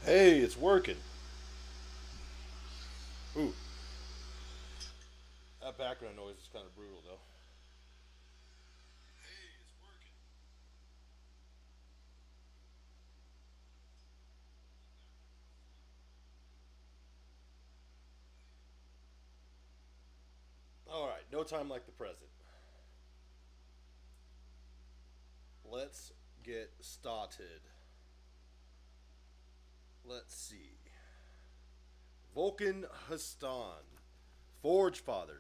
Hey, it's working. Ooh, that background noise is kind of brutal, though. Hey, it's working. All right, no time like the present. Let's get started. Let's see. Vulkan Hastan, Forgefather,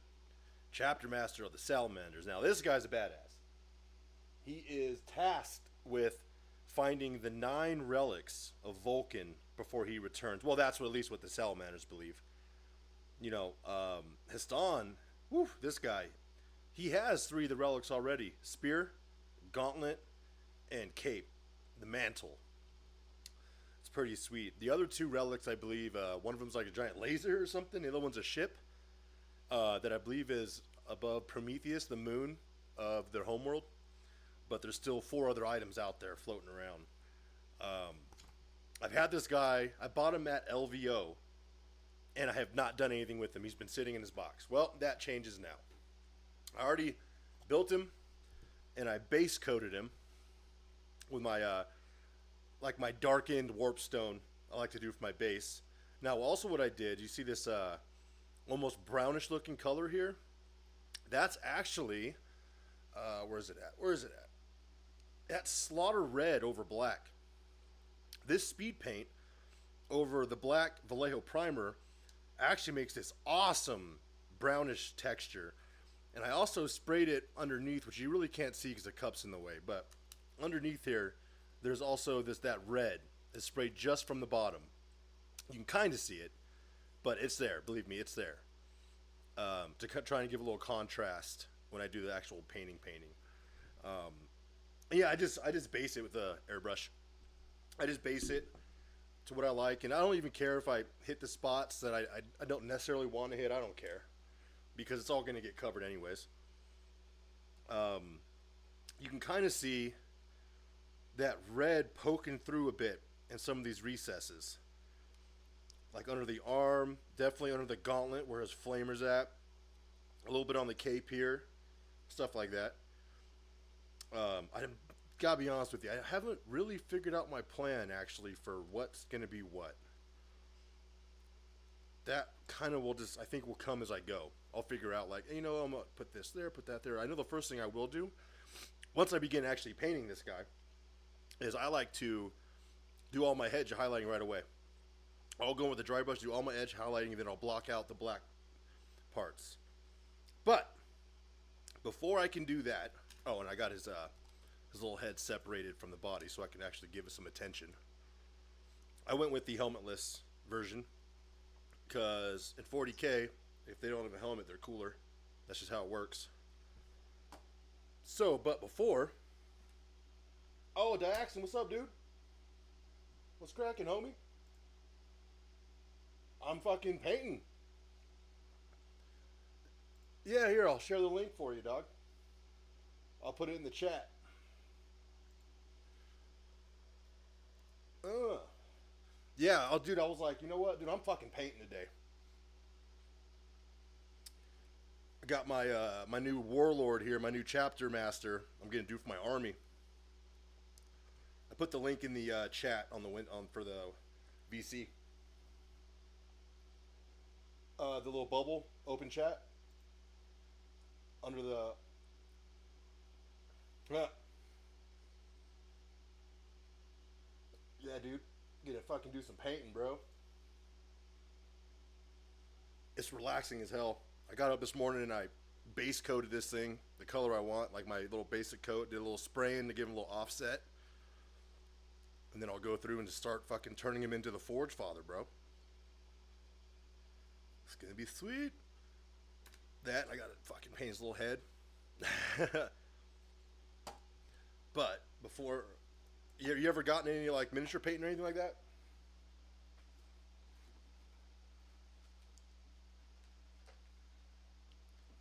chapter master of the Salamanders. Now, this guy's a badass. He is tasked with finding the 9 relics of Vulkan before he returns. Well, that's what, at least what the Salamanders believe. Hastan, whew, this guy, he has 3 of the relics already: spear, gauntlet, and cape, the mantle. It's pretty sweet. The other 2 relics, I believe, one of them's like a giant laser or something. The other one's a ship that I believe is above Prometheus, the moon of their homeworld. But there's still 4 other items out there floating around. I've had this guy. I bought him at LVO, and I have not done anything with him. He's been sitting in his box. Well, that changes now. I already built him, and I base coated him with my like my darkened warp stone I like to do for my base. Now, also what I did, you see this almost brownish looking color here? That's actually where is it at? Where is it at? That's slaughter red over black. This speed paint over the black Vallejo primer actually makes this awesome brownish texture. And I also sprayed it underneath, which you really can't see because the cup's in the way. But underneath here, there's also that red is sprayed just from the bottom. You can kind of see it, but it's there. Believe me, it's there. To try and give a little contrast when I do the actual painting. Um, yeah, I just base it with the airbrush. I just base it to what I like, and I don't even care if I hit the spots that I don't necessarily want to hit. I don't care because it's all going to get covered anyways. Um, you can kind of see that red poking through a bit in some of these recesses, like under the arm, definitely under the gauntlet where his flamer's at, a little bit on the cape here, stuff like that. I gotta be honest with you, I haven't really figured out my plan actually for what's gonna be what. That kind of will just, I think, will come as I go. I'll figure out, like, I'm gonna put this there, put that there. I know the first thing I will do once I begin actually painting this guy is I like to do all my edge highlighting right away. I'll go with the dry brush, do all my edge highlighting, and then I'll block out the black parts. But before I can do that, oh, and I got his little head separated from the body so I can actually give it some attention. I went with the helmetless version because in 40K, if they don't have a helmet, they're cooler. That's just how it works. So, but before, oh, Diaxon, what's up, dude? What's cracking, homie? I'm fucking painting. Yeah, here, I'll share the link for you, dog. I'll put it in the chat. Uh. Yeah, oh, dude, I was like, you know what, dude, I'm fucking painting today. I got my new Warlord here, my new chapter master. I'm gonna do for my army. I put the link in the chat on the on for the VC. The little bubble open chat under the. Yeah, dude, gonna fucking do some painting, bro. It's relaxing as hell. I got up this morning and I base coated this thing the color I want, like my little basic coat. Did a little spraying to give him a little offset, and then I'll go through and just start fucking turning him into the Forgefather, bro. It's gonna be sweet. That I gotta fucking paint his little head. But before, you ever gotten any like miniature painting or anything like that?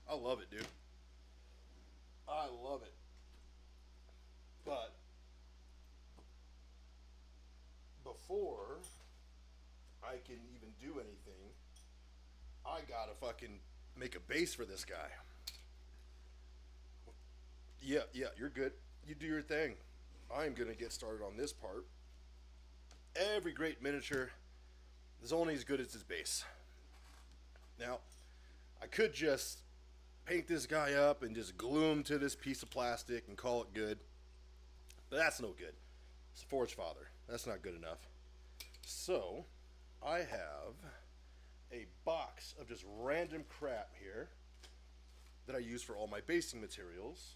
I love it, dude. I love it. But before I can even do anything, I gotta fucking make a base for this guy. Yeah, yeah, you're good. You do your thing. I'm gonna get started on this part. Every great miniature is only as good as its base. Now, I could just paint this guy up and just glue him to this piece of plastic and call it good, but that's no good. It's a Forgefather. That's not good enough. So, I have a box of just random crap here that I use for all my basing materials.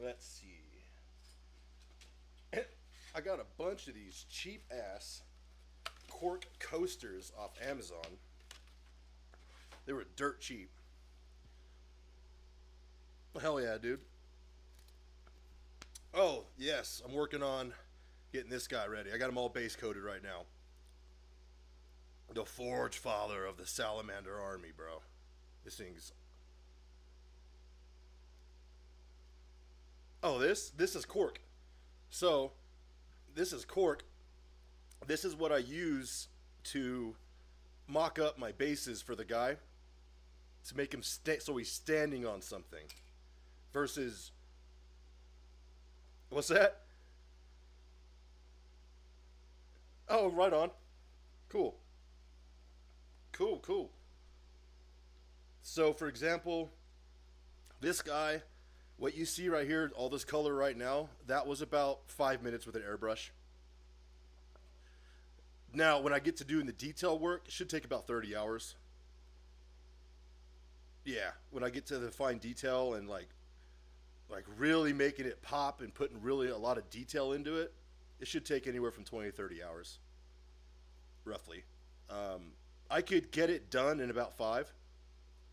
Let's see. I got a bunch of these cheap ass cork coasters off Amazon. They were dirt cheap. Hell yeah, dude. Oh, yes, I'm working on getting this guy ready. I got him all base coated right now. The Forgefather of the Salamander army, bro. This thing's... Oh, this is cork. So, this is cork. This is what I use to mock up my bases for the guy. To make him so he's standing on something. Versus... What's that? Oh, right on. Cool. Cool, cool. So, for example, this guy, what you see right here, all this color right now, that was about 5 minutes with an airbrush. Now, when I get to doing the detail work, it should take about 30 hours. Yeah, when I get to the fine detail and like really making it pop and putting really a lot of detail into it, it should take anywhere from 20 to 30 hours, roughly. I could get it done in about 5,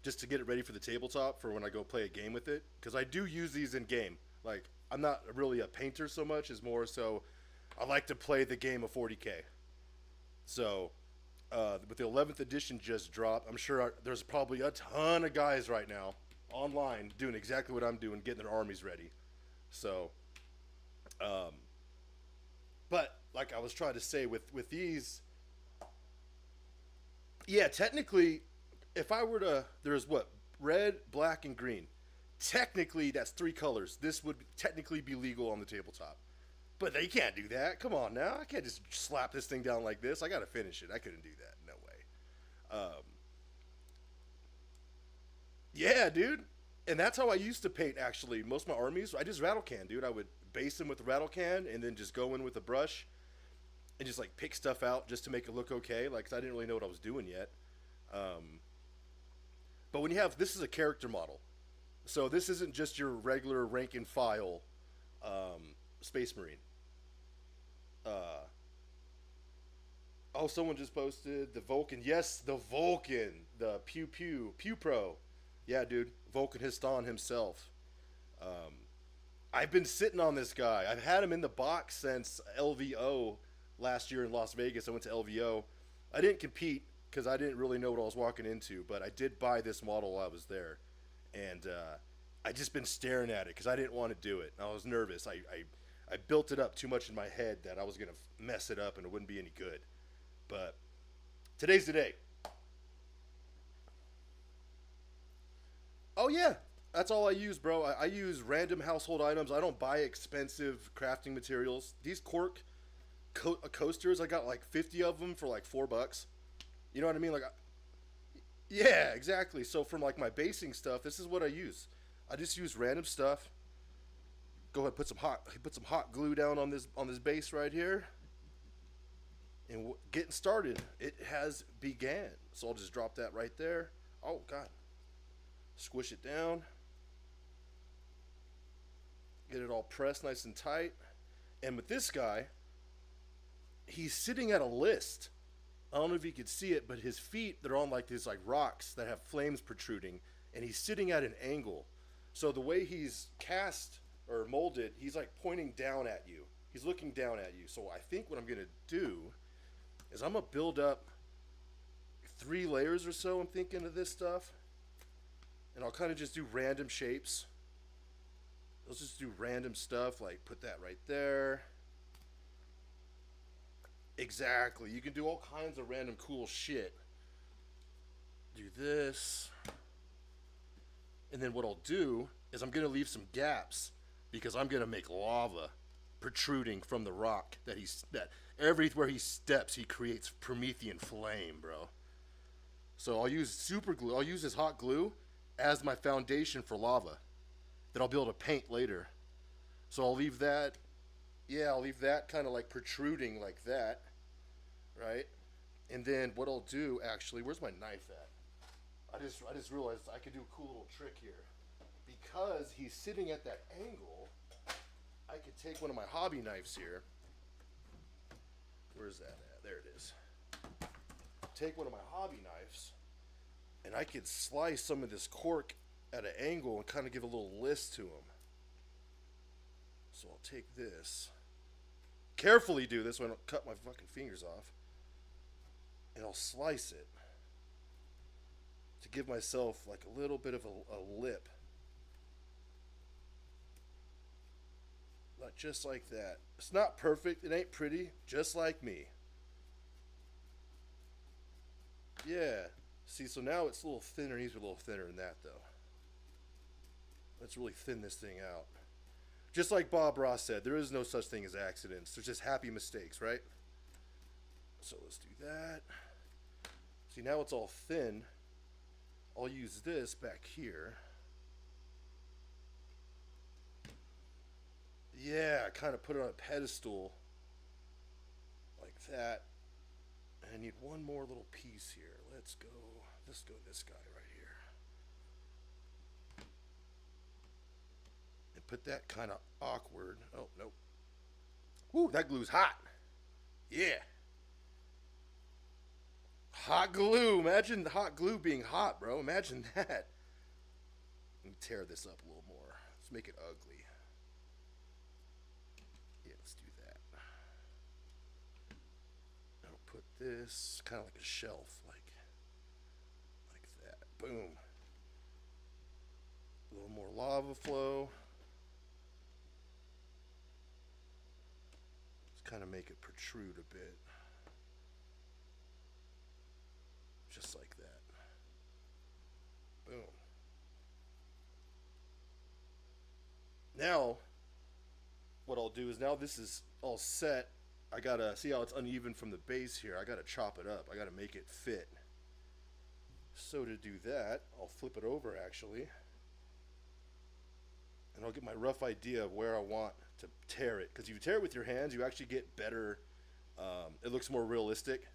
just to get it ready for the tabletop for when I go play a game with it. Because I do use these in game. Like, I'm not really a painter so much, as more so I like to play the game of 40K. So, with the 11th edition just dropped, I'm sure there's probably a ton of guys right now online doing exactly what I'm doing, getting their armies ready. So, but like I was trying to say with these, yeah, technically, if I were to, there's what, red, black, and green. Technically, that's 3 colors. This would technically be legal on the tabletop. But they can't do that. Come on now. I can't just slap this thing down like this. I got to finish it. I couldn't do that. No way. Yeah, dude. And that's how I used to paint, actually. Most of my armies, I just rattle can, dude. I would base them with a rattle can and then just go in with a brush and just, like, pick stuff out just to make it look okay. Like, 'cause I didn't really know what I was doing yet. But when you have, this is a character model. So this isn't just your regular rank and file Space Marine. Oh, someone just posted the Vulkan. Yes, the Vulkan. The Pew Pro. Yeah, dude. Vulkan Histon himself. I've been sitting on this guy. I've had him in the box since LVO last year in Las Vegas. I went to LVO. I didn't compete because I didn't really know what I was walking into, but I did buy this model while I was there. And I just been staring at it because I didn't want to do it. I was nervous. I built it up too much in my head that I was going to mess it up and it wouldn't be any good. But today's the day. Oh, yeah. That's all I use, bro. I use random household items. I don't buy expensive crafting materials. These cork coasters, I got like 50 of them for like $4. You know what I mean? Like, yeah, exactly. So from like my basing stuff, this is what I use. I just use random stuff. Go ahead, put some hot glue down on this base right here, and getting started. It has began. So I'll just drop that right there. Oh God, squish it down. Get it all pressed nice and tight. And with this guy, he's sitting at a list. I don't know if you could see it, but his feet, they're on like these like rocks that have flames protruding, and he's sitting at an angle. So the way he's cast or molded, he's like pointing down at you. He's looking down at you. So I think what I'm going to do is I'm going to build up 3 layers or so, I'm thinking, of this stuff. And I'll kind of just do random shapes. Let's just do random stuff, like put that right there. Exactly. You can do all kinds of random cool shit. Do this. And then what I'll do is I'm going to leave some gaps because I'm going to make lava protruding from the rock that everywhere he steps he creates Promethean flame, bro. So I'll use super glue. I'll use this hot glue as my foundation for lava that I'll be able to paint later. So I'll leave that, yeah, I'll leave that kind of like protruding like that, right? And then what I'll do actually, where's my knife at? I just realized I could do a cool little trick here. Because he's sitting at that angle, I could take one of my hobby knives here. Where's that at? There it is. Take one of my hobby knives, and I could slice some of this cork at an angle and kind of give a little list to him. So I'll take this. Carefully do this so I don't cut my fucking fingers off. And I'll slice it to give myself like a little bit of a lip. Like just like that. It's not perfect, it ain't pretty, just like me. Yeah. See, so now it's a little thinner. These are a little thinner than that, though. Let's really thin this thing out. Just like Bob Ross said, there is no such thing as accidents. There's just happy mistakes, right? So let's do that. See, now it's all thin. I'll use this back here. Yeah, kind of put it on a pedestal like that. And I need one more little piece here. Let's go this guy right here. And put that kind of awkward. Oh, nope. Woo, that glue's hot. Yeah. Hot glue. Imagine the hot glue being hot, bro. Imagine that. Let me tear this up a little more. Let's make it ugly. Yeah, let's do that. I'll put this kind of like a shelf, like that. Boom. A little more lava flow. Let's kind of make it protrude a bit. Just like that. Boom. Now, what I'll do is now this is all set. I gotta see how it's uneven from the base here. I gotta chop it up. I gotta make it fit. So to do that, I'll flip it over actually. And I'll get my rough idea of where I want to tear it. Because if you tear it with your hands, you actually get better, it looks more realistic.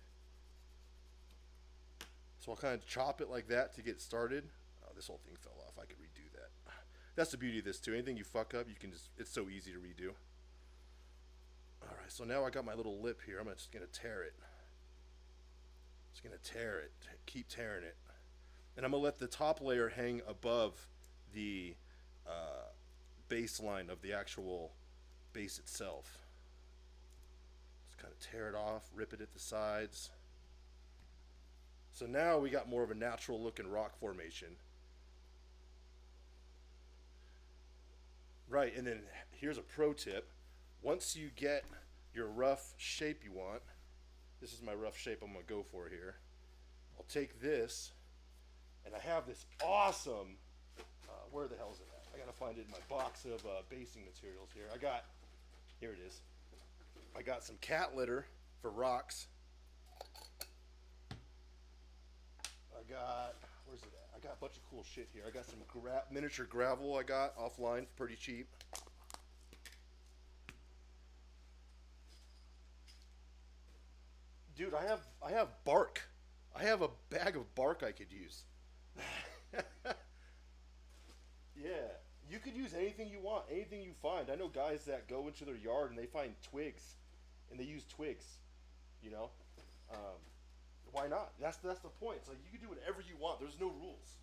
So I'll kind of chop it like that to get started. Oh, this whole thing fell off. I could redo that. That's the beauty of this too. Anything you fuck up, you can just, it's so easy to redo. All right, so now I got my little lip here. I'm just gonna tear it. Just gonna tear it, keep tearing it. And I'm gonna let the top layer hang above the baseline of the actual base itself. Just kind of tear it off, rip it at the sides. So now we got more of a natural looking rock formation. Right, and then here's a pro tip. Once you get your rough shape you want, this is my rough shape I'm gonna go for here. I'll take this, and I have this awesome, where the hell is it at? I gotta find it in my box of basing materials here. Here it is. I got some cat litter for rocks. Where's it at? I got a bunch of cool shit here. I got some miniature gravel I got offline, pretty cheap. Dude, I have bark. I have a bag of bark I could use. Yeah, you could use anything you want, anything you find. I know guys that go into their yard and they find twigs, and they use twigs, you know. Why not? That's the point. It's like you can do whatever you want. There's no rules.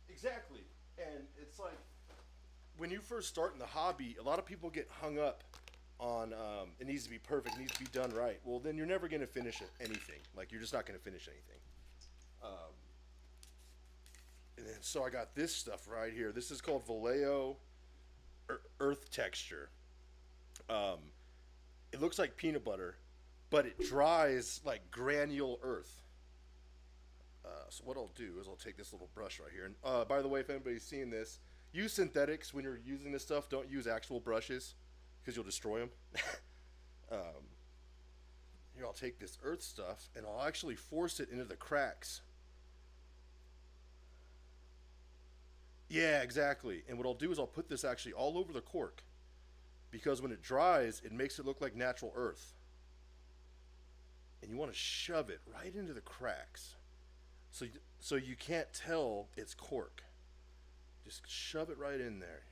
Exactly. And it's like when you first start in the hobby, a lot of people get hung up on it needs to be perfect, it needs to be done right. Well, then you're never going to finish anything. Like you're just not going to finish anything. And then so I got this stuff right here. This is called Vallejo Earth Texture. It looks like peanut butter, but it dries like granule earth. So what I'll do is I'll take this little brush right here. And by the way, if anybody's seeing this, use synthetics when you're using this stuff. Don't use actual brushes because you'll destroy them. um, Here, I'll take this earth stuff and I'll actually force it into the cracks. Yeah, exactly. And what I'll do is I'll put this actually all over the cork because when it dries, it makes it look like natural earth. And you want to shove it right into the cracks. So you can't tell it's cork. Just shove it right in there.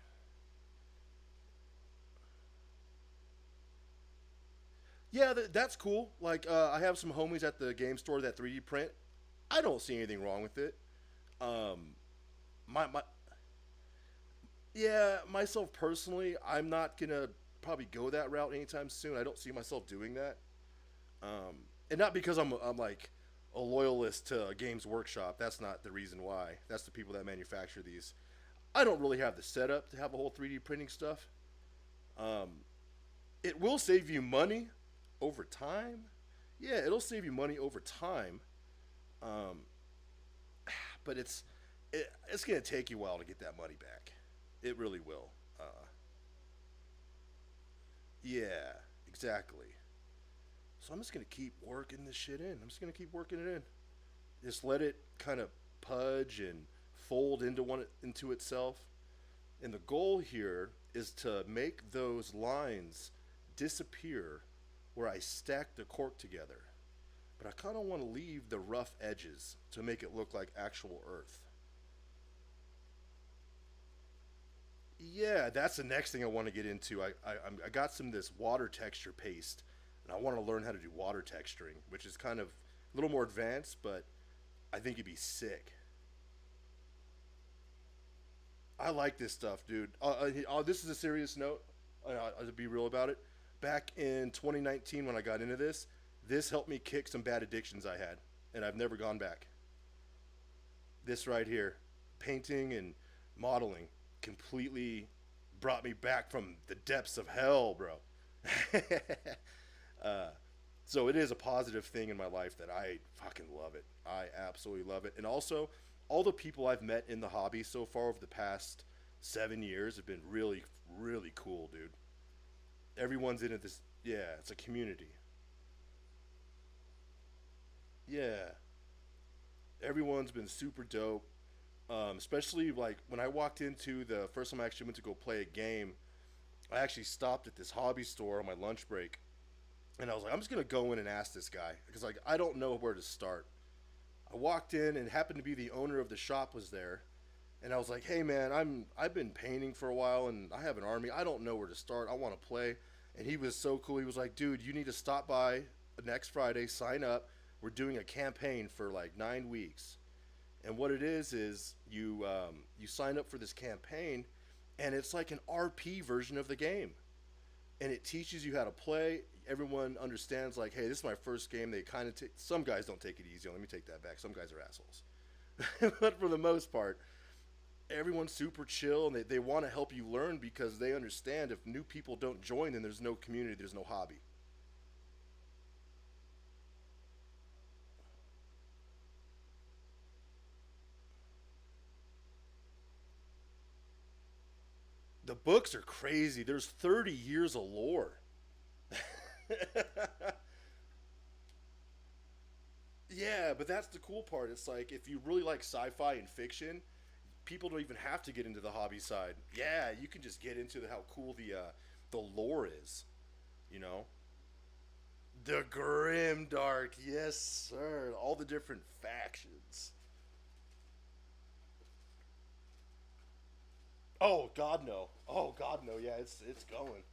Yeah, that's cool. Like I have some homies at the game store that 3D print. I don't see anything wrong with it. Um, my Yeah, myself personally, I'm not gonna probably go that route anytime soon. I don't see myself doing that, and not because I'm like a loyalist to Games Workshop. That's not the reason why. That's the people that manufacture these. I don't really have the setup to have a whole 3D printing stuff. Um, it will save you money over time. Yeah, it'll save you money over time, um, but it's gonna take you a while to get that money back. It really will. Yeah, exactly. So I'm just gonna keep working this shit in. I'm just gonna keep working it in. Just let it kind of pudge and fold into itself. And the goal here is to make those lines disappear where I stack the cork together. But I kind of want to leave the rough edges to make it look like actual earth. Yeah, that's the next thing I want to get into. I got some of this water texture paste, and I want to learn how to do water texturing, which is kind of a little more advanced, but I think it'd be sick. I like this stuff, dude. This is a serious note. To be real about it, back in 2019 when I got into this helped me kick some bad addictions I had, and I've never gone back. This right here, painting and modeling, completely brought me back from the depths of hell, bro. uh, so it is a positive thing in my life that I fucking love it. I absolutely love it. And also, all the people I've met in the hobby so far over the past 7 years have been really, really cool, dude. Everyone's in it. This, yeah, it's a community. Yeah, everyone's been super dope. Especially like when I walked into the first time I actually went to go play a game, I actually stopped at this hobby store on my lunch break, and I was like, I'm just gonna go in and ask this guy because like I don't know where to start. I walked in and happened to be the owner of the shop was there, and I was like, hey man, I've been painting for a while and I have an army. I don't know where to start. I want to play, and he was so cool. He was like, dude, you need to stop by next Friday, sign up. We're doing a campaign for like 9 weeks. And what it is you sign up for this campaign, and it's like an RP version of the game, and it teaches you how to play. Everyone understands like, hey, this is my first game. They kind of some guys don't take it easy. Let me take that back. Some guys are assholes, but for the most part, everyone's super chill, and they want to help you learn because they understand if new people don't join, then there's no community, there's no hobby. The books are crazy. There's 30 years of lore. Yeah, but that's the cool part. It's like if you really like sci-fi and fiction, people don't even have to get into the hobby side. Yeah, you can just get into how cool the lore is. You know, the grim dark. Yes, sir. All the different factions. Oh God, no. Oh God, no. Yeah, it's going.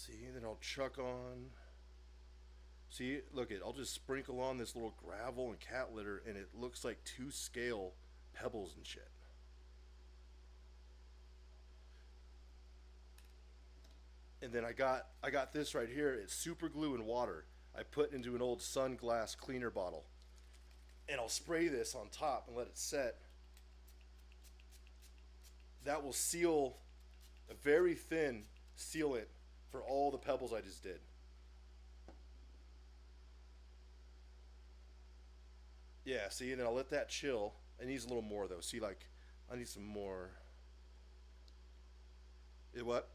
See, and then I'll chuck on. See, look it. I'll just sprinkle on this little gravel and cat litter, and it looks like 2 scale pebbles and shit. And then I got this right here. It's super glue and water. I put into an old sunglass cleaner bottle, and I'll spray this on top and let it set. That will seal a very thin sealant for all the pebbles I just did. Yeah, see, and then I'll let that chill. It needs a little more though. See, like, I need some more. It what?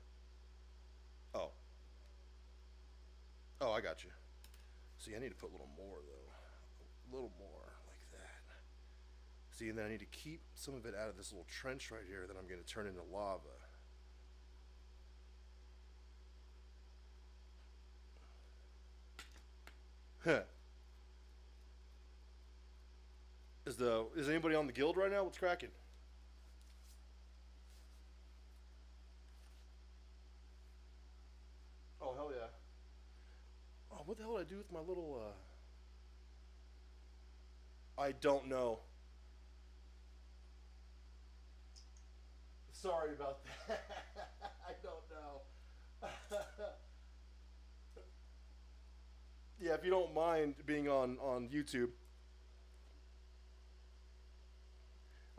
Oh. Oh, I got you. See, I need to put a little more though. A little more, like that. See, and then I need to keep some of it out of this little trench right here that I'm going to turn into lava. Huh. Is anybody on the guild right now? What's cracking? Oh, hell yeah. Oh, what the hell did I do with my little, I don't know. Sorry about that. I don't know. Yeah, if you don't mind being on YouTube.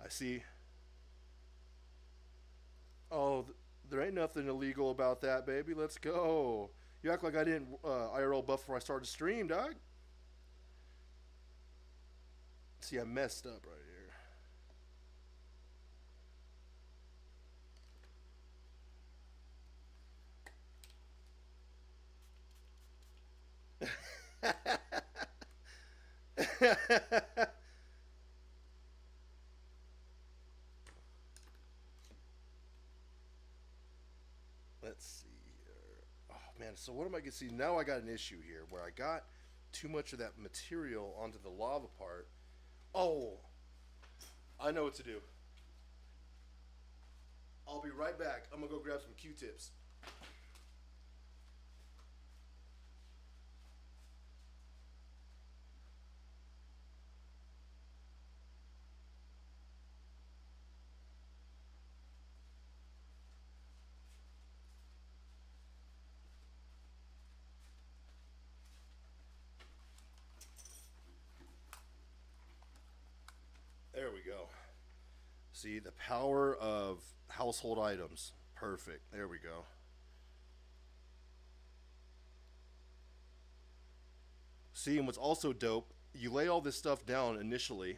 I see. Oh, there ain't nothing illegal about that, baby. Let's go. You act like I didn't IRL buff before I started stream, dog. See, I messed up right here. Let's see here. Oh man, so what am I gonna see? Now I got an issue here where I got too much of that material onto the lava part. Oh, I know what to do. I'll be right back. I'm gonna go grab some Q-tips. There we go. See, the power of household items. Perfect. There we go. See, and what's also dope, you lay all this stuff down initially,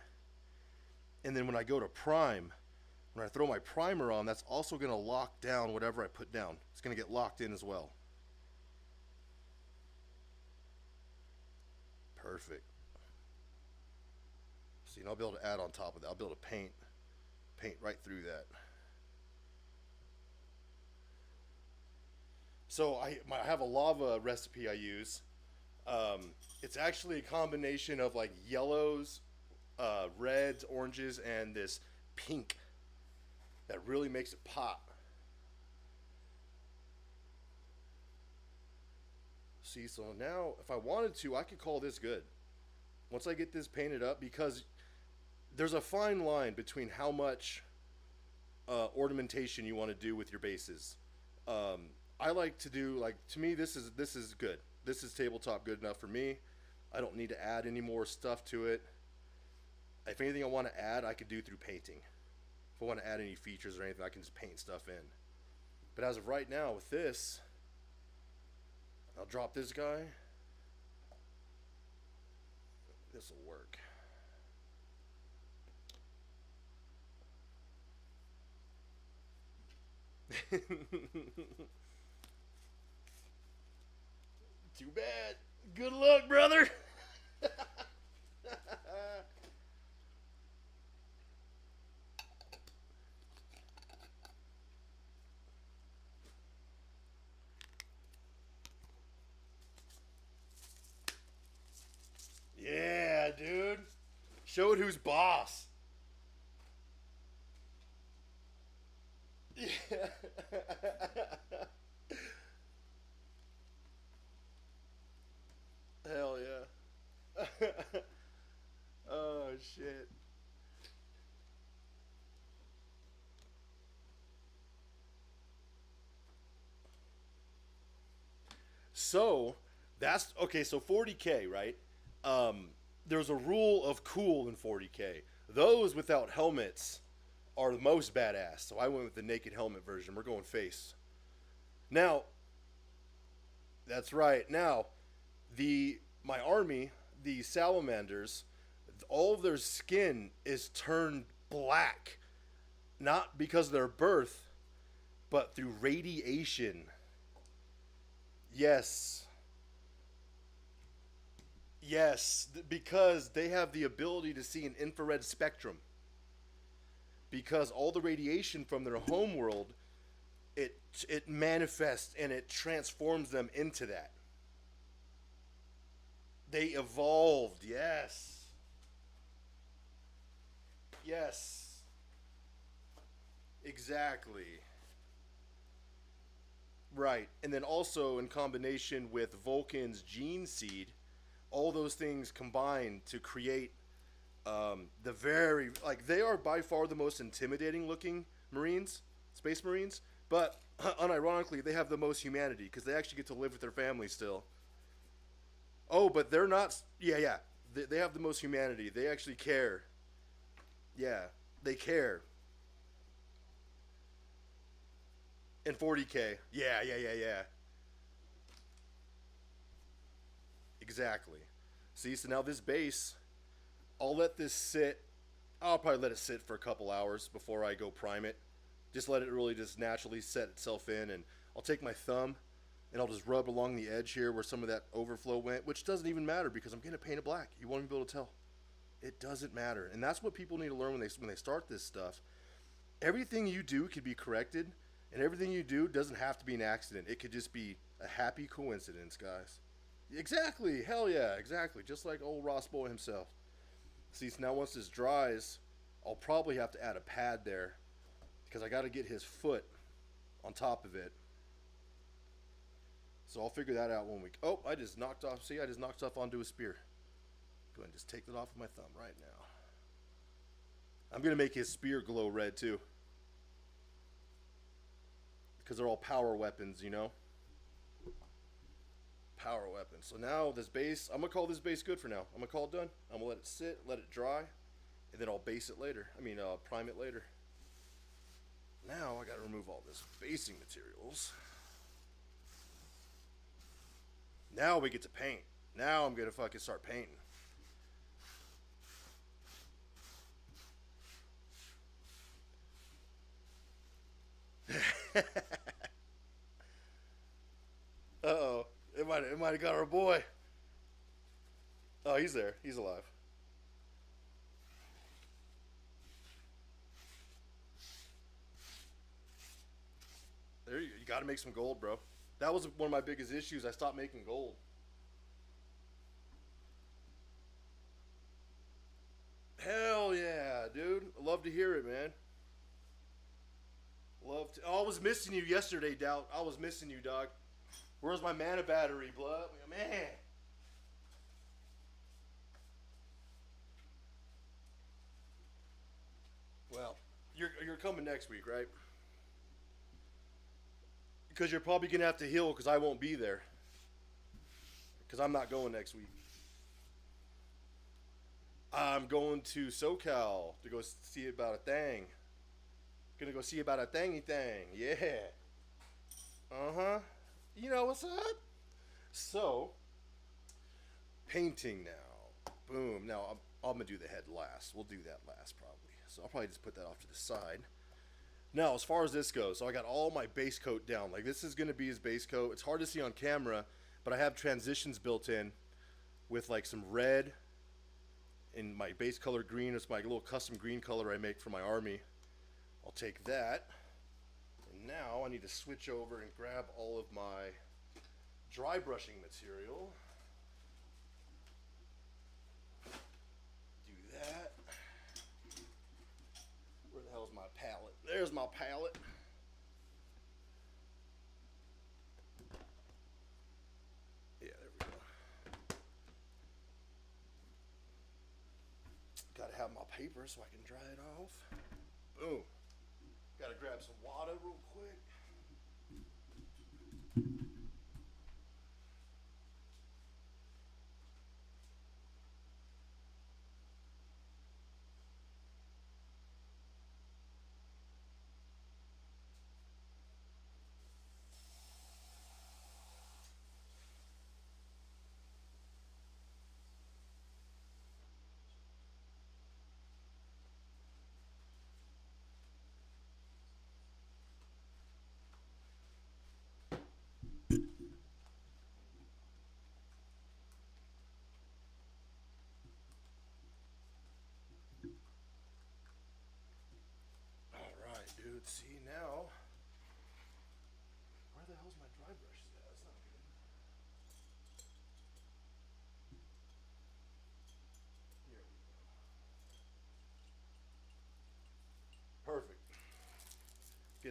and then when I go to prime, when I throw my primer on, that's also going to lock down whatever I put down. It's going to get locked in as well. Perfect. See, and I'll be able to add on top of that. I'll be able to paint right through that. So I have a lava recipe I use. It's actually a combination of like yellows, reds, oranges, and this pink that really makes it pop. See, so now if I wanted to, I could call this good. Once I get this painted up, because there's a fine line between how much ornamentation you want to do with your bases. I like to do, like, to me this is good. This is tabletop good enough for me. I don't need to add any more stuff to it. If anything I want to add, I could do through painting. If I want to add any features or anything, I can just paint stuff in. But as of right now with this, I'll drop this guy. This will work. Too bad. Good luck, brother. Yeah, dude. Show it who's boss. Yeah. So that's okay. So 40K, right? There's a rule of cool in 40K. Those without helmets are the most badass. So I went with the naked helmet version. We're going face. Now, that's right. Now, my army, the Salamanders, all of their skin is turned black, not because of their birth, but through radiation. Yes. Yes, because they have the ability to see an infrared spectrum. Because all the radiation from their home world, it manifests and it transforms them into that. They evolved, yes. Yes. Exactly. Right. And then also in combination with Vulkan's gene seed, all those things combine to create the very, like, they are by far the most intimidating looking Marines, Space Marines, but unironically, they have the most humanity because they actually get to live with their family still. Oh, but they're not, yeah, yeah. They have the most humanity. They actually care. Yeah, they care. In 40K. Yeah, yeah, yeah, yeah. Exactly. See, so now this base, I'll let this sit. I'll probably let it sit for a couple hours before I go prime it. Just let it really just naturally set itself in, and I'll take my thumb and I'll just rub along the edge here where some of that overflow went, which doesn't even matter because I'm gonna paint it black. You won't even be able to tell. It doesn't matter, and that's what people need to learn when they start this stuff. Everything you do can be corrected, and everything you do doesn't have to be an accident. It could just be a happy coincidence, guys. Exactly. Hell yeah. Exactly. Just like old Ross Boy himself. See, so now once this dries, I'll probably have to add a pad there because I got to get his foot on top of it. So I'll figure that out one week. Oh, I just knocked off. See, I just knocked off onto a spear. Go ahead and just take that off with my thumb right now. I'm going to make his spear glow red too. Because they're all power weapons, you know? Power weapons. So now this base, I'm going to call this base good for now. I'm going to call it done. I'm going to let it sit, let it dry, and then I'll base it later. Prime it later. Now I got to remove all this basing materials. Now we get to paint. Now I'm going to fucking start painting. Uh-oh. It might have got our boy. Oh, he's there. He's alive. There you got to make some gold, bro. That was one of my biggest issues. I stopped making gold. Hell yeah, dude. I love to hear it, man. Love to. Oh, I was missing you yesterday, Doubt. I was missing you, dog. Where's my mana battery, blood? Man. Well, you're coming next week, right? Because you're probably gonna have to heal because I won't be there. Because I'm not going next week. I'm going to SoCal to go see about a thing. Gonna go see about a thingy thing. Yeah. Uh-huh. You know what's up? So, painting now. Boom. Now, I'm going to do the head last. We'll do that last, probably. So, I'll probably just put that off to the side. Now, as far as this goes, so I got all my base coat down. Like, this is going to be his base coat. It's hard to see on camera, but I have transitions built in with, like, some red and my base color green. It's my little custom green color I make for my army. I'll take that. And now I need to switch over and grab all of my dry brushing material. Do that. Where the hell is my palette? There's my palette. Yeah, there we go. Gotta have my paper so I can dry it off. Boom. Gotta grab some water real quick.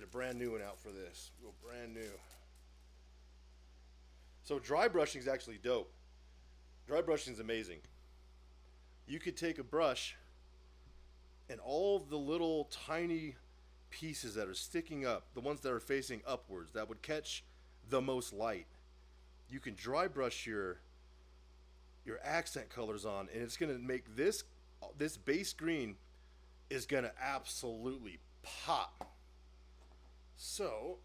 a brand new one out for this. Go brand new. So dry brushing is actually dope. Dry brushing is amazing. You could take a brush and all the little tiny pieces that are sticking up, the ones that are facing upwards, that would catch the most light, you can dry brush your accent colors on, and it's gonna make this base green is gonna absolutely pop. So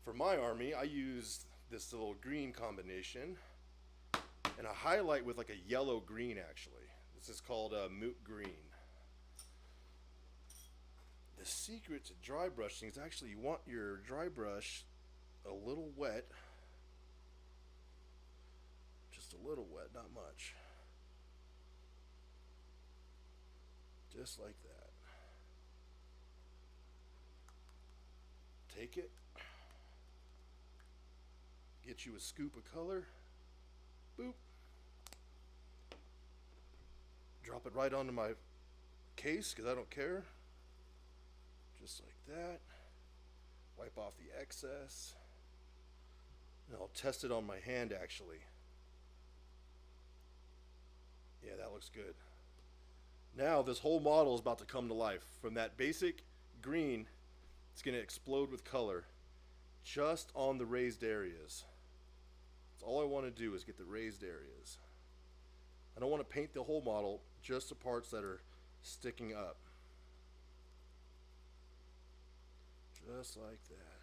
for my army, I used this little green combination, and I highlight with like a yellow green actually. This is called moot green. The secret to dry brushing is actually you want your dry brush a little wet. Just a little wet, not much. Just like that. Take it. Get you a scoop of color. Boop. Drop it right onto my case because I don't care. Just like that. Wipe off the excess. And I'll test it on my hand actually. Yeah, that looks good. Now this whole model is about to come to life. From that basic green, it's going to explode with color just on the raised areas. That's all I want to do is get the raised areas. I don't want to paint the whole model, just the parts that are sticking up. Just like that.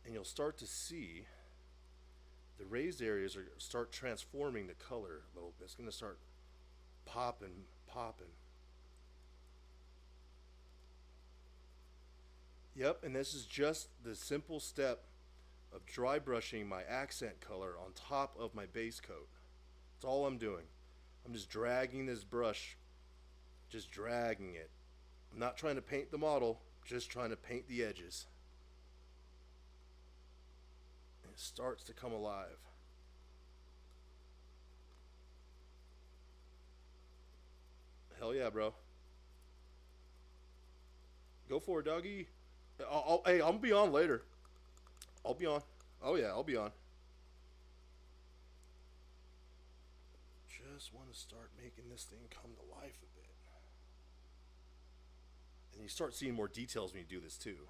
And you'll start to see the raised areas start transforming the color a little bit. It's going to start popping. Yep, and this is just the simple step of dry brushing my accent color on top of my base coat. That's all I'm doing. I'm just dragging this brush, just dragging it. I'm not trying to paint the model, just trying to paint the edges. And it starts to come alive. Hell yeah, bro. Go for it, doggy. Hey, I'll be on later. I'll be on. Oh yeah, I'll be on. Just want to start making this thing come to life a bit. And you start seeing more details when you do this too.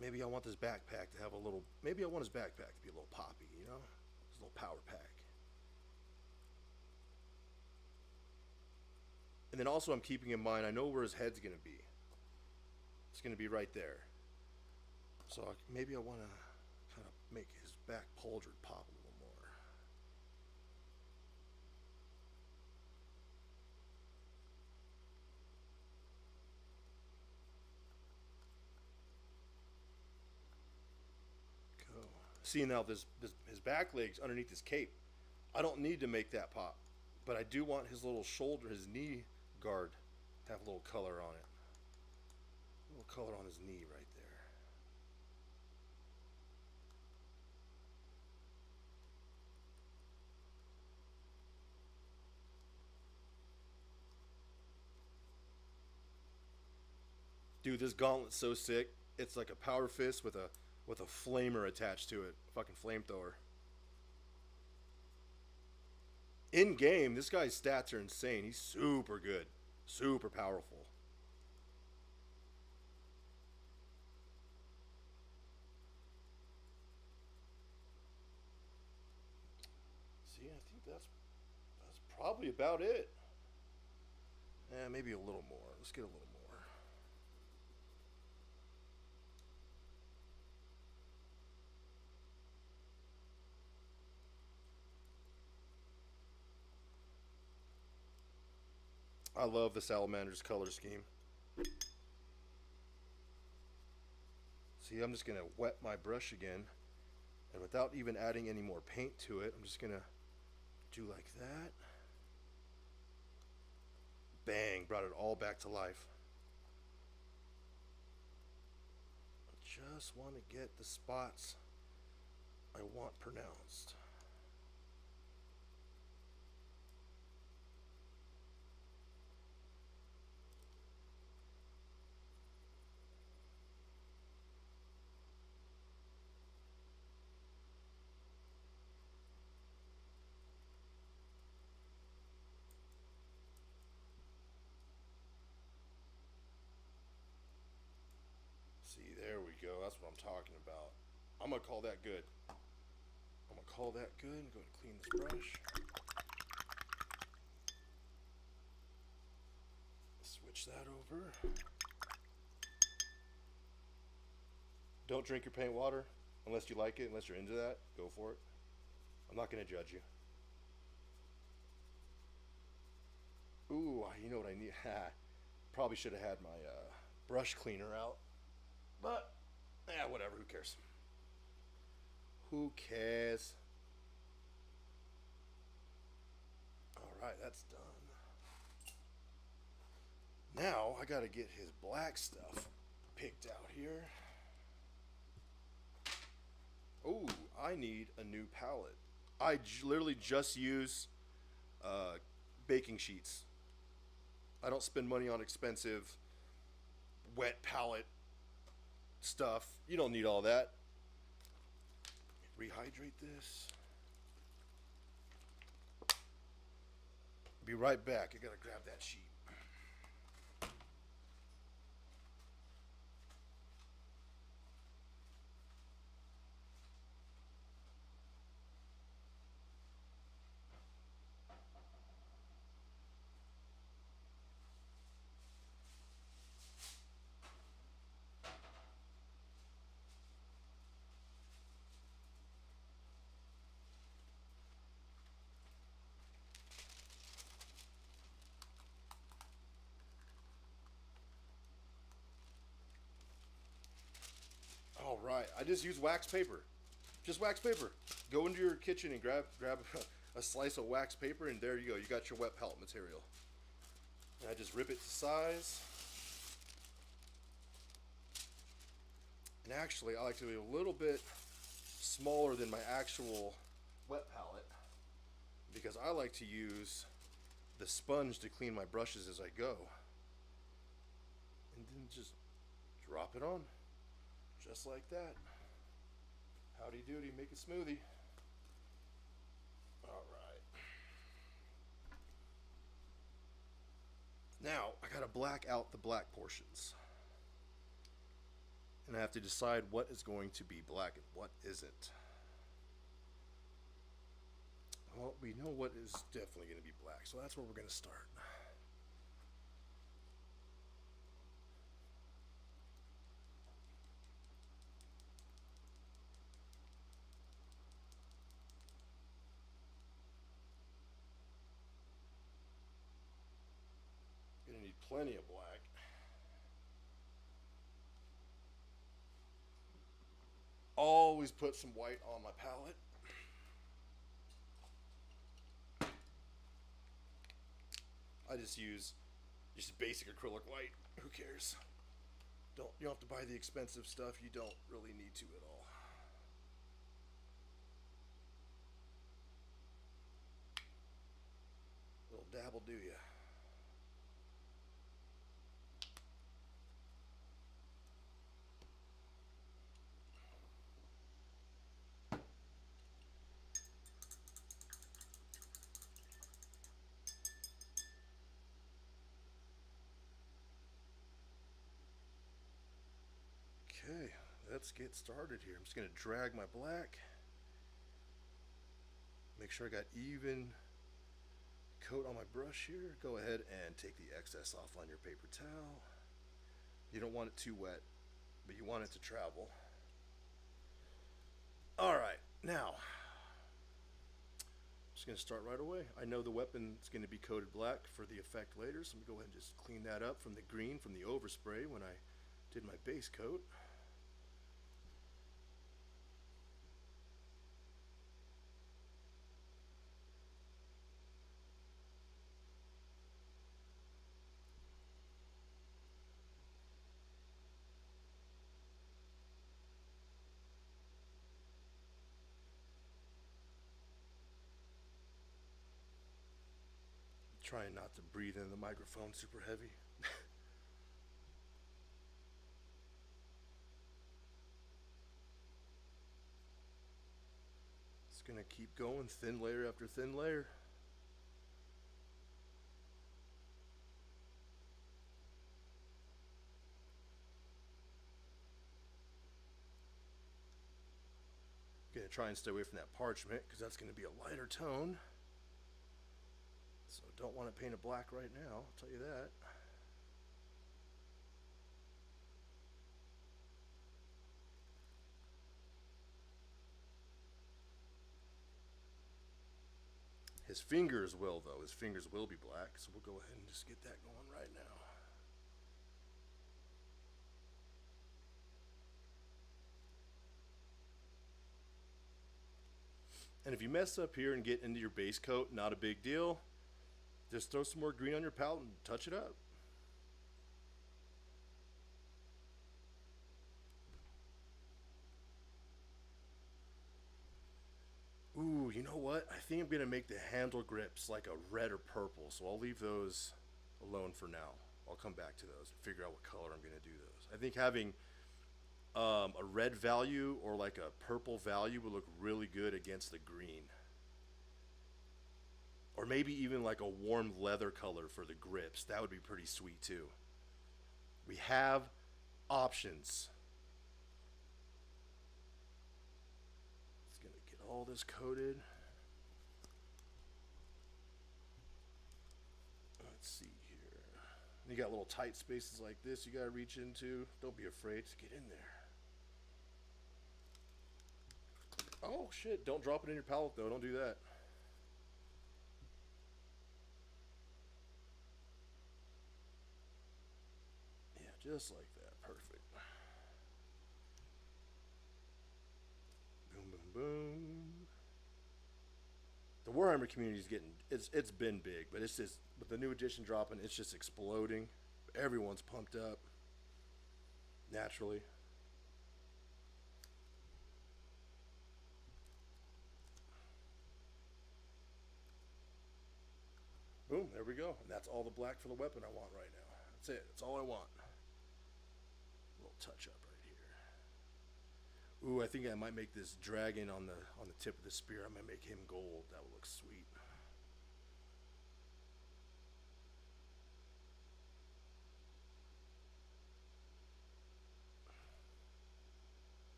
Maybe I want this backpack to have a little, maybe I want his backpack to be a little poppy, you know? His little power pack. And then also I'm keeping in mind, I know where his head's going to be. It's going to be right there. So maybe I want to kind of make his back pauldron pop a little more. Go. See now his back legs underneath his cape. I don't need to make that pop. But I do want his little shoulder, his knee guard to have a little color on it. A little color on his knee right there. Dude, this gauntlet's so sick. It's like a power fist with a flamer attached to it. Fucking flamethrower. In game, this guy's stats are insane. He's super good. Super powerful. See, I think that's probably about it. Maybe a little more. Let's get a little more. I love the Salamanders color scheme. See, I'm just going to wet my brush again. And without even adding any more paint to it, I'm just going to do like that. Bang, brought it all back to life. I just want to get the spots I want pronounced. that's what I'm talking about. I'm gonna call that good. I'm gonna call that good and go to clean this brush. Switch that over. Don't drink your paint water unless you like it, unless you're into that. Go for it. I'm not gonna judge you. Ooh, you know what I need? Probably should have had my brush cleaner out. But, whatever, who cares? Who cares? Alright, that's done. Now, I gotta get his black stuff picked out here. Oh, I need a new palette. I literally just use baking sheets. I don't spend money on expensive wet palette stuff. You don't need all that. Rehydrate this. Be right back. I gotta grab that sheet. All right, I just use wax paper. Just wax paper. Go into your kitchen and grab a slice of wax paper, and there you go. You got your wet palette material. And I just rip it to size. And actually, I like to be a little bit smaller than my actual wet palette because I like to use the sponge to clean my brushes as I go. And then just drop it on. Just like that. Howdy doody, make a smoothie. Alright. Now, I gotta black out the black portions. And I have to decide what is going to be black and what isn't. Well, we know what is definitely going to be black, so that's where we're going to start. Going to need plenty of black. Always put some white on my palette. I just use just basic acrylic white. Who cares? You don't have to buy the expensive stuff. You don't really need to at all. Little dab will do ya. Okay, let's get started here. I'm just going to drag my black. Make sure I got even coat on my brush here. Go ahead and take the excess off on your paper towel. You don't want it too wet, but you want it to travel. Alright, now, I'm just going to start right away. I know the weapon is going to be coated black for the effect later, so I'm going to go ahead and just clean that up from the green from the overspray when I did my base coat. Trying not to breathe in the microphone super heavy. It's gonna keep going, thin layer after thin layer. try and stay away from that parchment because that's going to be a lighter tone. So don't want to paint it black right now, I'll tell you that. His fingers will, though. His fingers will be black, so we'll go ahead and just get that going right now. And if you mess up here and get into your base coat, not a big deal. Just throw some more green on your palette and touch it up. Ooh, you know what? I think I'm going to make the handle grips like a red or purple, so I'll leave those alone for now. I'll come back to those and figure out what color I'm going to do those. I think having a red value or like a purple value would look really good against the green. Or maybe even like a warm leather color for the grips. That would be pretty sweet too. We have options. It's going to get all this coated. Let's see here. You got little tight spaces like this you got to reach into. Don't be afraid to get in there. Oh shit, don't drop it in your palette though, don't do that. Yeah, just like that, perfect. Boom, boom, boom. The Warhammer community is getting, it's been big, but it's just, with the new edition dropping, it's just exploding. Everyone's pumped up, naturally. Boom, there we go. And that's all the black for the weapon I want right now. That's it. That's all I want. A little touch up right here. Ooh, I think I might make this dragon on the tip of the spear. I might make him gold. That would look sweet.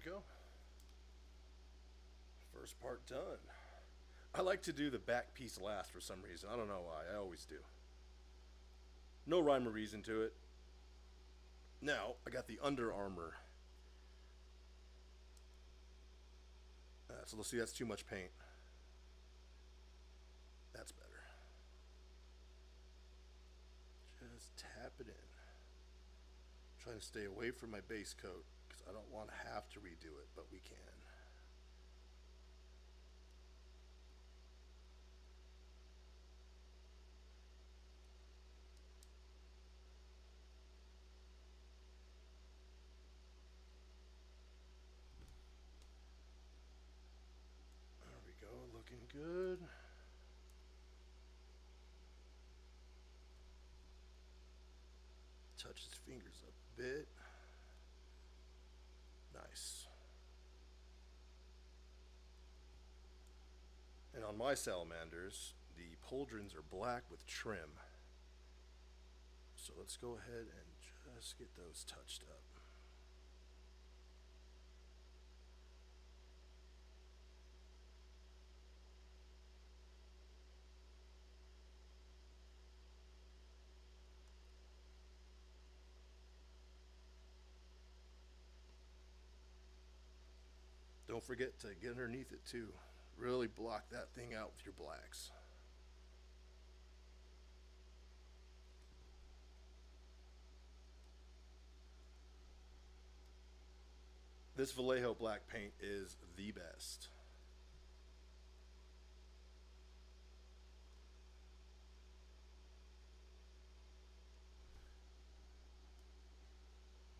Go. First part done. I like to do the back piece last for some reason. I don't know why. I always do. No rhyme or reason to it. Now, I got the under armor. So let's see, that's too much paint. That's better. Just tap it in. I'm trying to stay away from my base coat. I don't want to have to redo it, but we can. There we go, looking good. Touch his fingers up a bit. Nice. And on my salamanders, the pauldrons are black with trim. So let's go ahead and just get those touched up. Don't forget to get underneath it too. Really block that thing out with your blacks. This Vallejo black paint is the best.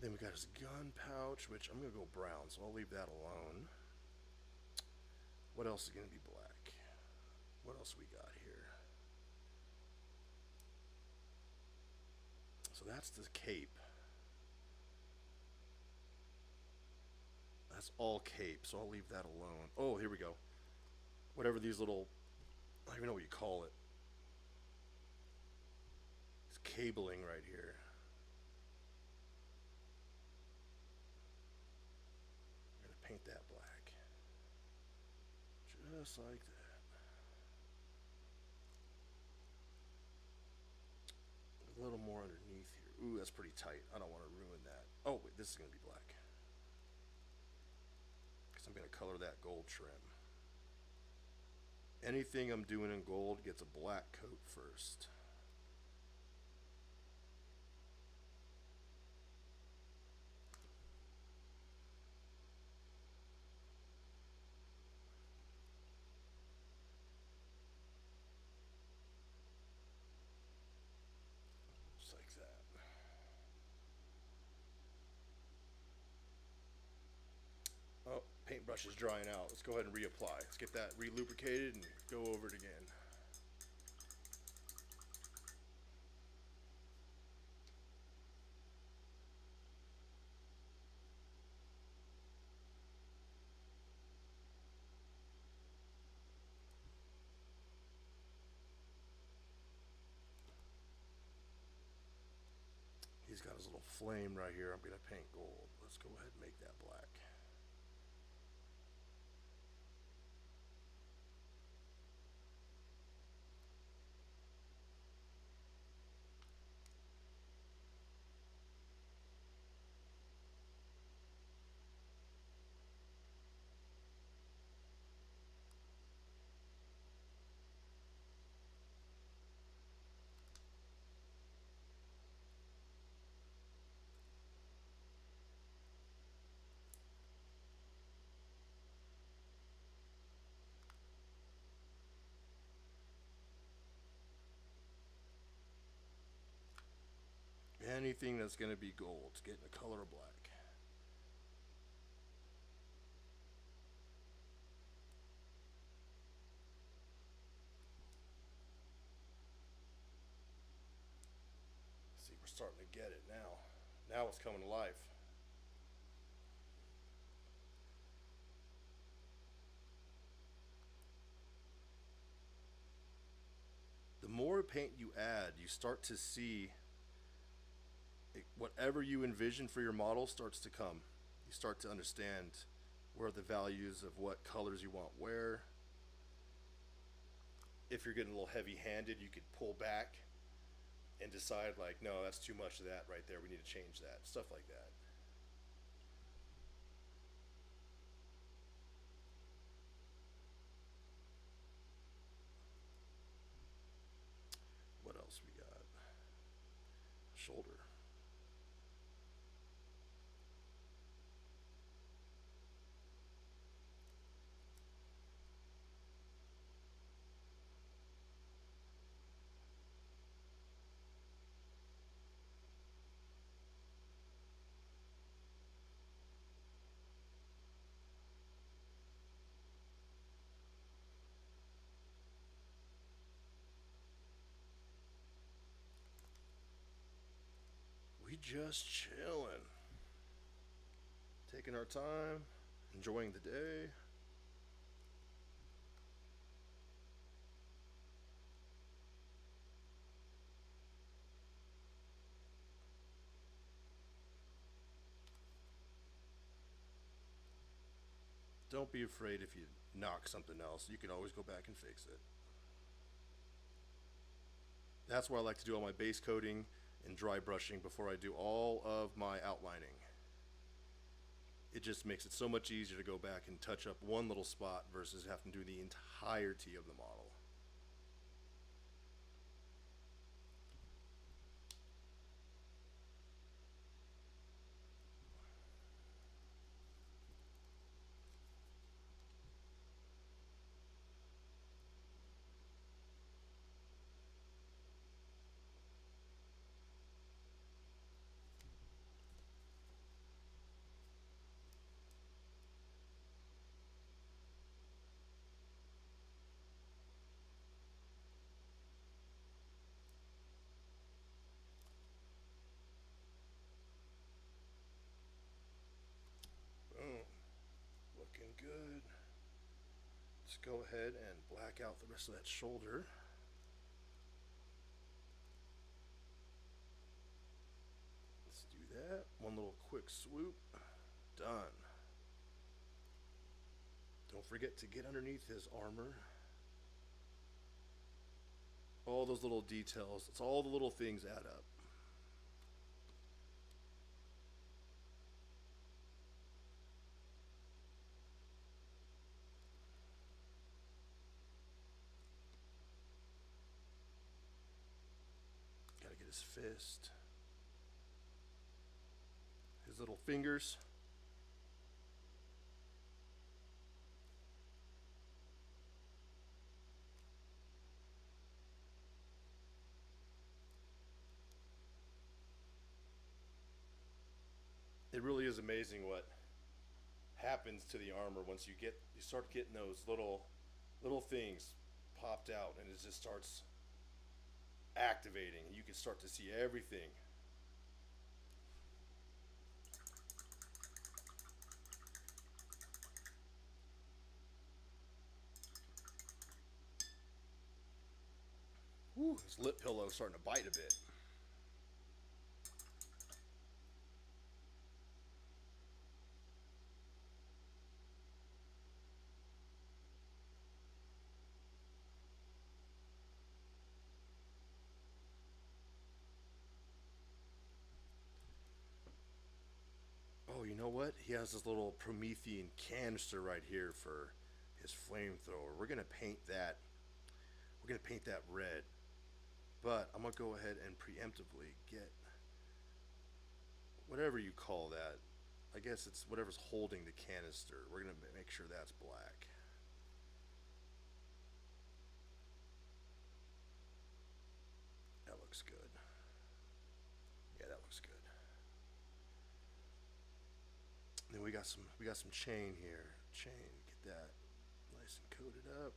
Then we got his gun pouch, which I'm going to go brown, so I'll leave that alone. What else is going to be black? What else we got here? So that's the cape. That's all cape, so I'll leave that alone. Oh, here we go. Whatever these little, I don't even know what you call it. cabling right here. I'm going to paint that black. Just like that. A little more underneath here. Ooh, that's pretty tight. I don't want to ruin that. Oh, wait, this is going to be black. Because I'm going to color that gold trim. Anything I'm doing in gold gets a black coat first. Just like that. Oh, paintbrush is drying out. Let's go ahead and reapply. Let's get that re-lubricated and go over it again. He's got his little flame right here. I'm going to paint gold. Let's go ahead and make that black. Anything that's going to be gold, getting the color of black. See, we're starting to get it now. Now it's coming to life. The more paint you add, you start to see whatever you envision for your model starts to come. You start to understand where the values of what colors you want where. If you're getting a little heavy-handed, you could pull back and decide like, no, that's too much of that right there. We need to change that. Stuff like that. What else we got? Shoulder. We just chilling. Taking our time, enjoying the day. Don't be afraid if you knock something else. You can always go back and fix it. That's why I like to do all my base coating and dry brushing before I do all of my outlining. It just makes it so much easier to go back and touch up one little spot versus having to do the entirety of the model. Boom. Looking good. Let's go ahead and black out the rest of that shoulder. quick swoop. Done. Don't forget to get underneath his armor. All those little details. It's all the little things add up. Gotta get his fist. His little fingers. It really is amazing what happens to the armor once you start getting those little things popped out, and it just starts activating. You can start to see everything. Whew, his lip pillow is starting to bite a bit. Oh, you know what? He has this little Promethean canister right here for his flamethrower. We're gonna paint that. We're gonna paint that red. But I'm gonna go ahead and preemptively get whatever you call that. I guess it's whatever's holding the canister. We're gonna make sure that's black. That looks good. Yeah, that looks good. Then we got some chain here. Chain, get that nice and coated up.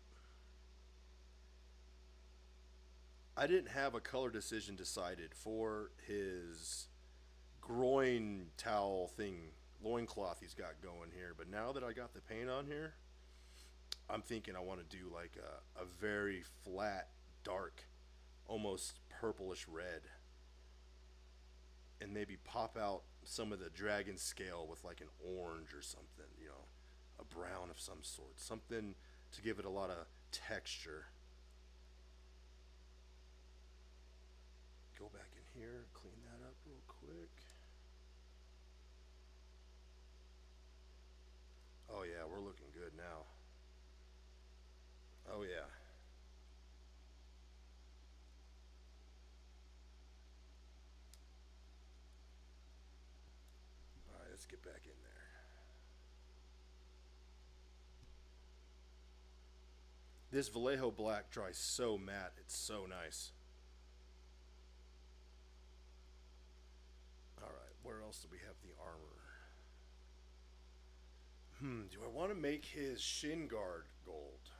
I didn't have a color decision decided for his groin towel thing, loincloth he's got going here. But now that I got the paint on here, I'm thinking I want to do like a very flat, dark, almost purplish red. And maybe pop out some of the dragon scale with like an orange or something, you know, a brown of some sort. Something to give it a lot of texture. Go back in here, clean that up real quick. Oh yeah, we're looking good now. Oh yeah. Alright, let's get back in there. This Vallejo black dries so matte, it's so nice. Alright, where else do we have the armor? Do I want to make his shin guard gold?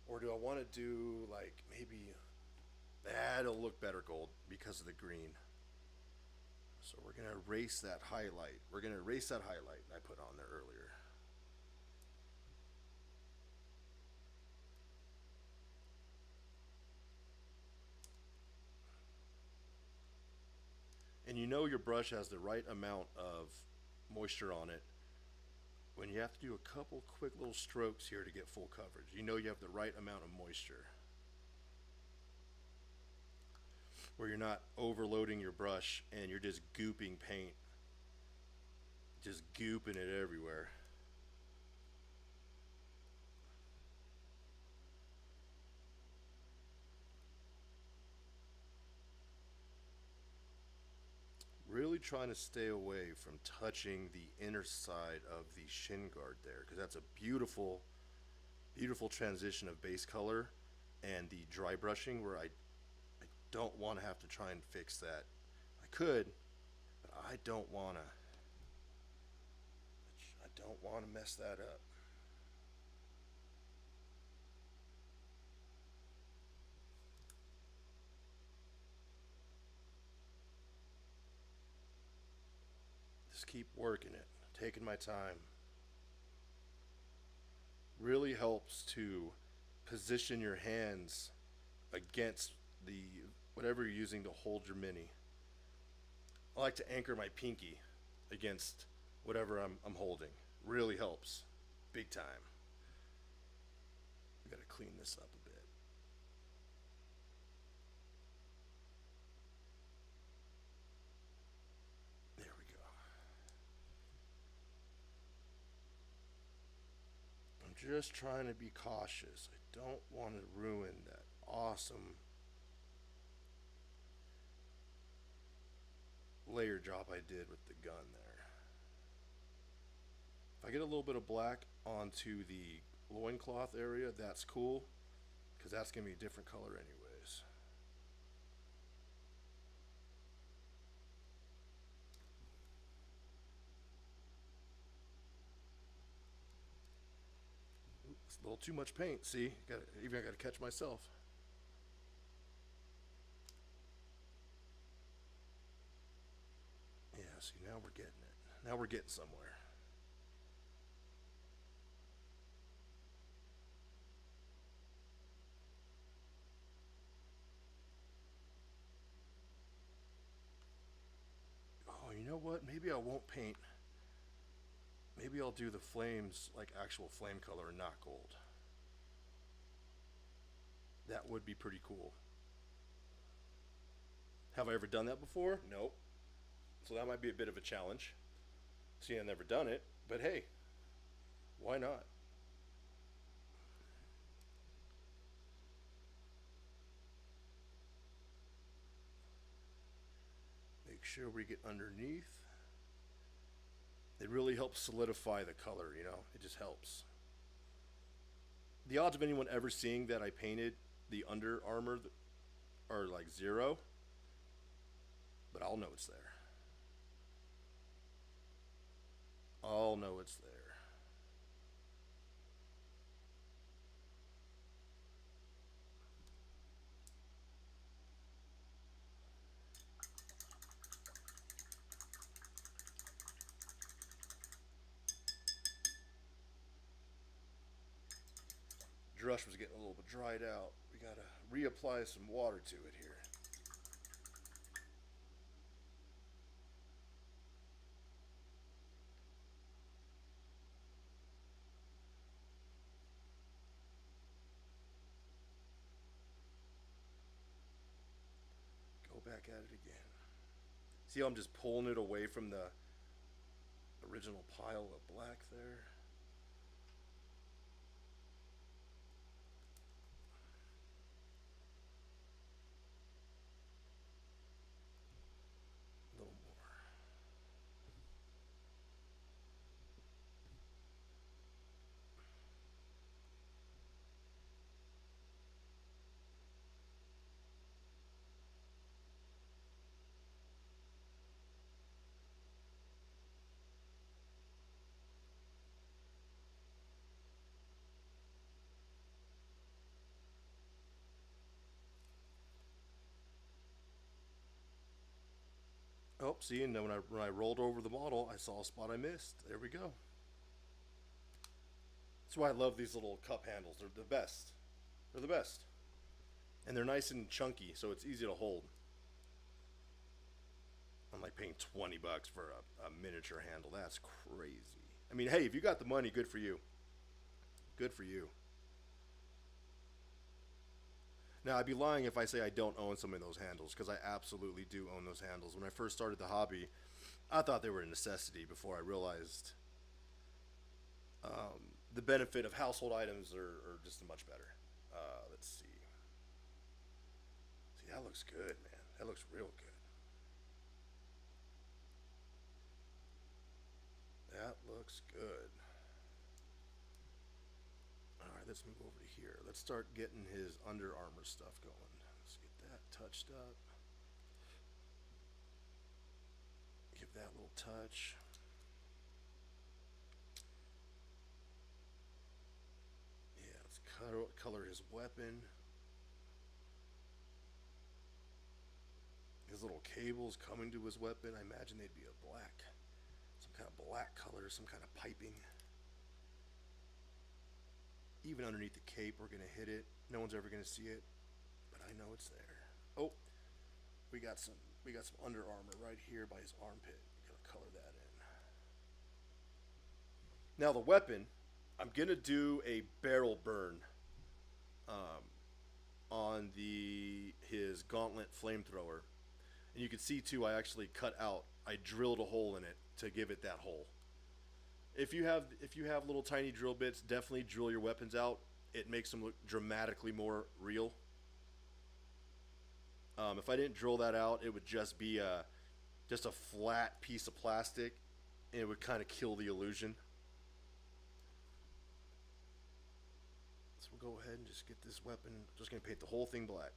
Or do I want to do like maybe that'll look better gold because of the green. So we're gonna erase that highlight. We're gonna erase that highlight I put on there earlier. And you know your brush has the right amount of moisture on it when you have to do a couple quick little strokes here to get full coverage. You know you have the right amount of moisture, where you're not overloading your brush and you're just gooping paint, just gooping it everywhere. Really trying to stay away from touching the inner side of the shin guard there, because that's a beautiful, beautiful transition of base color and the dry brushing where I don't want to have to try and fix that. I could, but I don't want to. I don't want to mess that up. Just keep working it, taking my time. Really helps to position your hands against the whatever you're using to hold your mini. I like to anchor my pinky against whatever I'm holding. Really helps. Big time. We gotta clean this up a bit. There we go. I'm just trying to be cautious. I don't want to ruin that awesome layer job I did with the gun there. If I get a little bit of black onto the loincloth area, that's cool, because that's going to be a different color anyways. It's a little too much paint, see? Even I got to catch myself. Yeah, see, now we're getting it. Now we're getting somewhere. Oh, you know what? Maybe I won't paint. Maybe I'll do the flames like actual flame color and not gold. That would be pretty cool. Have I ever done that before? Nope. So that might be a bit of a challenge. See, I've never done it, but hey, why not? Make sure we get underneath. It really helps solidify the color, you know, it just helps. The odds of anyone ever seeing that I painted the under armor are like 0, but I'll know it's there. I'll know it's there. Drush was getting a little bit dried out. We gotta reapply some water to it here. Go back at it again. See how I'm just pulling it away from the original pile of black there? A little more. Oh, see, and then when I rolled over the model, I saw a spot I missed. There we go. That's why I love these little cup handles. They're the best. They're the best. And they're nice and chunky, so it's easy to hold. I'm like paying $20 for a miniature handle. That's crazy. I mean, hey, if you got the money, good for you. Good for you. Now, I'd be lying if I say I don't own some of those handles, because I absolutely do own those handles. When I first started the hobby, I thought they were a necessity before I realized the benefit of household items are just much better. Let's see. See, that looks good, man. That looks real good. That looks good. Alright, let's move over to here. Let's start getting his Under Armour stuff going. Let's get that touched up. Give that a little touch. Yeah, let's color his weapon. His little cables coming to his weapon, I imagine they'd be a black. Some kind of black color, some kind of piping. Even underneath the cape, we're going to hit it. No one's ever going to see it, but I know it's there. Oh, we got some We got some under armor right here by his armpit. We're gonna color that in. Now the weapon, I'm gonna do a barrel burn on his gauntlet flamethrower, and you can see too. I actually cut out. I drilled a hole in it to give it that hole. If you have little tiny drill bits, definitely drill your weapons out. It makes them look dramatically more real. If I didn't drill that out, it would just be just a flat piece of plastic, and it would kind of kill the illusion. So we'll go ahead and just get this weapon. Just gonna paint the whole thing black.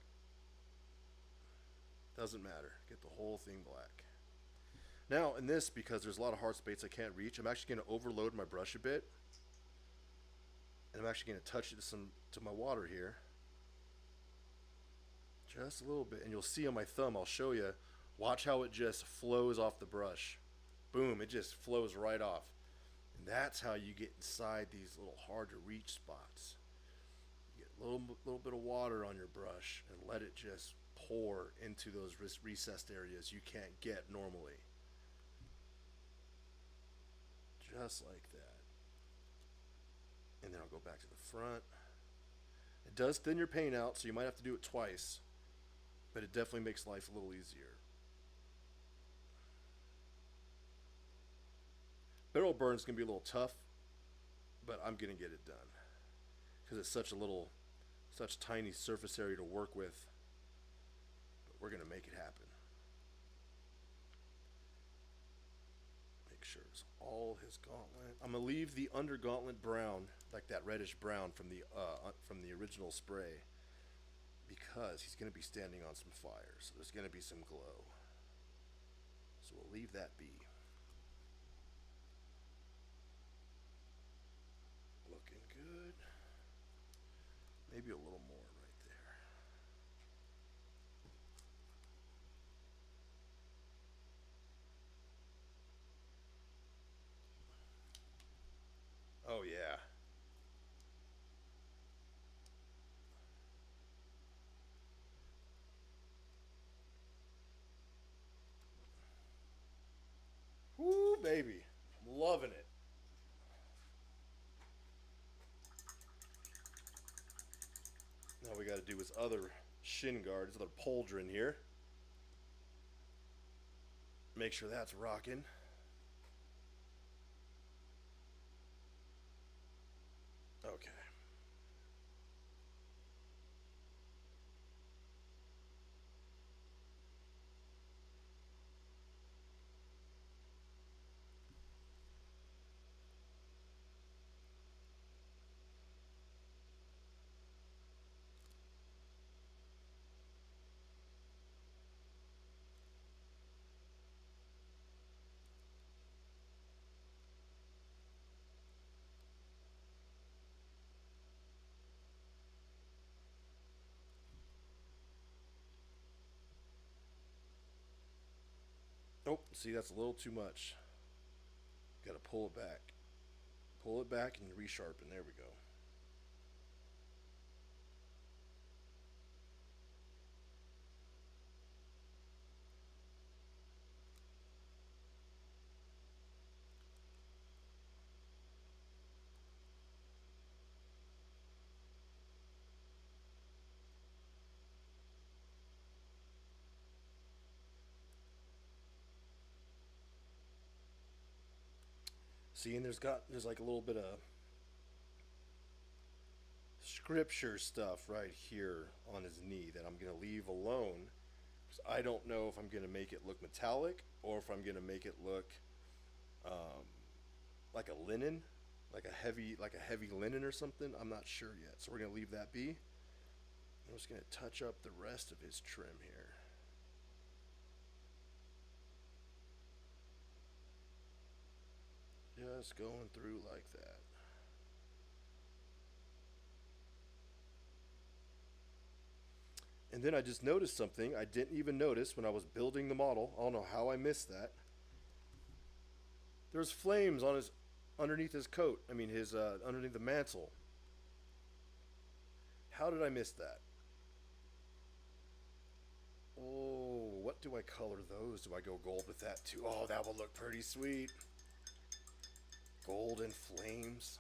Doesn't matter. Get the whole thing black. Now in this, because there's a lot of hard space I can't reach, I'm actually gonna overload my brush a bit, and I'm actually gonna touch it to my water here. Just a little bit, and you'll see on my thumb, I'll show you, watch how it just flows off the brush. Boom, it just flows right off. And that's how you get inside these little hard to reach spots. You get a little bit of water on your brush and let it just pour into those recessed areas you can't get normally. Just like that. And then I'll go back to the front. It does thin your paint out, so you might have to do it twice. But it definitely makes life a little easier. Barrel burn's gonna be a little tough, but I'm gonna get it done because it's such tiny surface area to work with. But we're gonna make it happen. Make sure it's all his gauntlet. I'm gonna leave the under gauntlet brown, like that reddish brown from the original spray, because he's going to be standing on some fire, so there's going to be some glow. So we'll leave that be. Looking good. Maybe a little more right there. Oh yeah. Woo, baby. I'm loving it. Now we got to do his other shin guard, his other pauldron here. Make sure that's rocking. Okay. Oh, see, that's a little too much. Got to pull it back. Pull it back and resharpen. There we go. See, and there's like a little bit of scripture stuff right here on his knee that I'm gonna leave alone. I don't know if I'm gonna make it look metallic or if I'm gonna make it look um, like a linen, like a heavy linen or something. I'm not sure yet, so we're gonna leave that be. I'm just gonna touch up the rest of his trim here. Just going through like that. And then I just noticed something I didn't even notice when I was building the model. I don't know how I missed that. There's flames on his underneath his coat. I mean his underneath the mantle. How did I miss that? Oh, what do I color those? Do I go gold with that too? Oh, that will look pretty sweet. Gold and flames.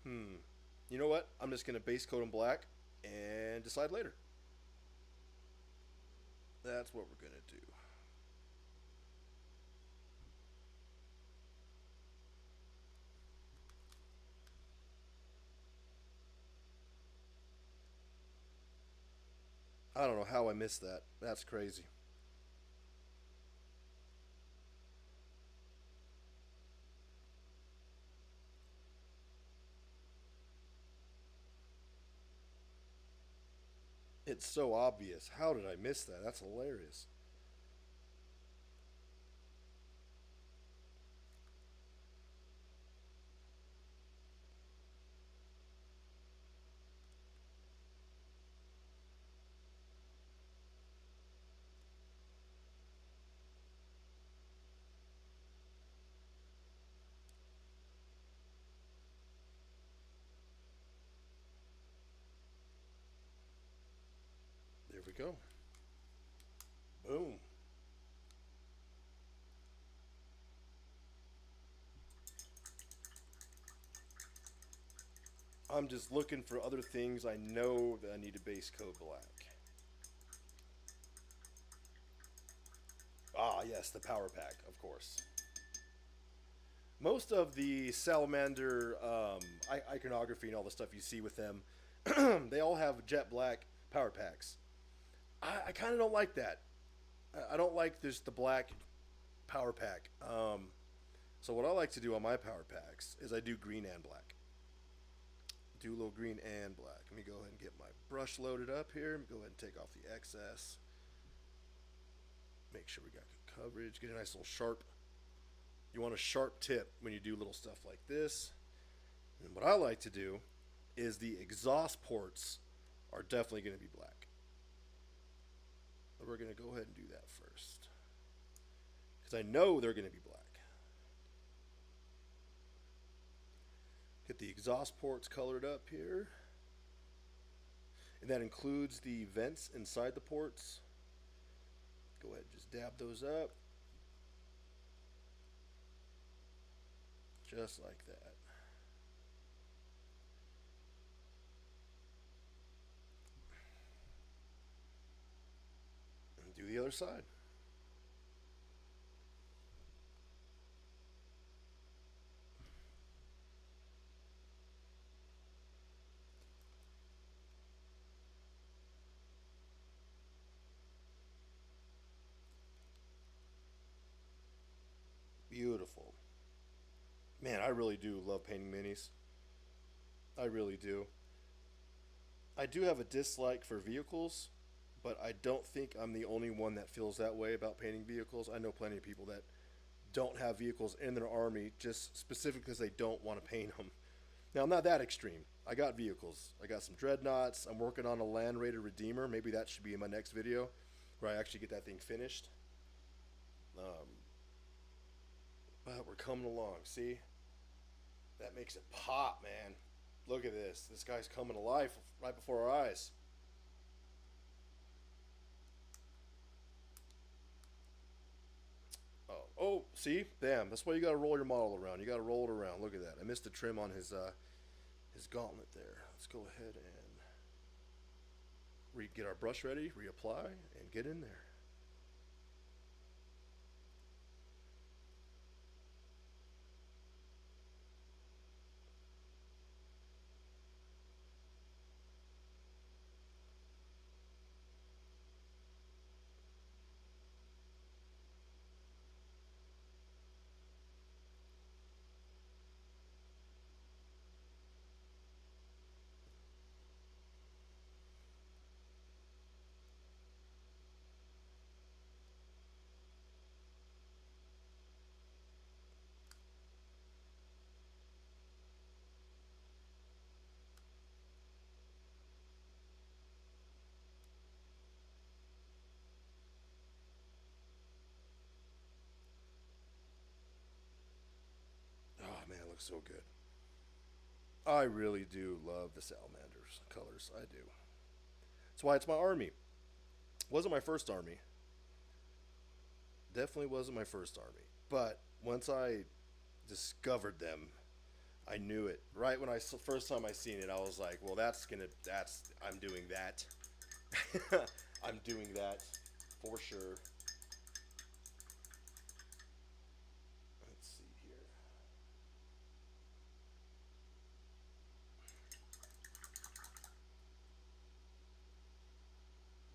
You know what? I'm just going to base coat them black and decide later. That's what we're going to do. I don't know how I missed that. That's crazy. It's so obvious. How did I miss that? That's hilarious. There we go. Boom. I'm just looking for other things I know that I need to base coat black. Ah, yes, the power pack, of course. Most of the salamander iconography and all the stuff you see with them, they all have jet black power packs. I kind of don't like that. I don't like this the black power pack. So what I like to do on my power packs is I do green and black. Do a little green and black. Let me go ahead and get my brush loaded up here. Let me go ahead and take off the excess. Make sure we got good coverage. Get a nice little sharp. You want a sharp tip when you do little stuff like this. And what I like to do is the exhaust ports are definitely going to be black. But we're going to go ahead and do that first. Because I know they're going to be black. Get the exhaust ports colored up here. And that includes the vents inside the ports. Go ahead and just dab those up. Just like that. And do the other side. Beautiful. Man, I really do love painting minis. I really do. I do have a dislike for vehicles, but I don't think I'm the only one that feels that way about painting vehicles. I know plenty of people that don't have vehicles in their army just specifically because they don't want to paint them. Now, I'm not that extreme. I got vehicles. I got some dreadnoughts. I'm working on a Land Raider Redeemer. Maybe that should be in my next video where I actually get that thing finished. Um, but we're coming along. See? That makes it pop, man. Look at this. This guy's coming to life right before our eyes. Oh, see? Damn. That's why you got to roll your model around. You got to roll it around. Look at that. I missed the trim on his gauntlet there. Let's go ahead and get our brush ready, reapply, and get in there. Oh, man, it looks so good. I really do love the Salamanders colors. I do. That's why it's my army. Wasn't my first army. Definitely wasn't my first army. But once I discovered them, I knew it. Right when first time I seen it, I was like, well, I'm doing that. I'm doing that for sure. Let's see here.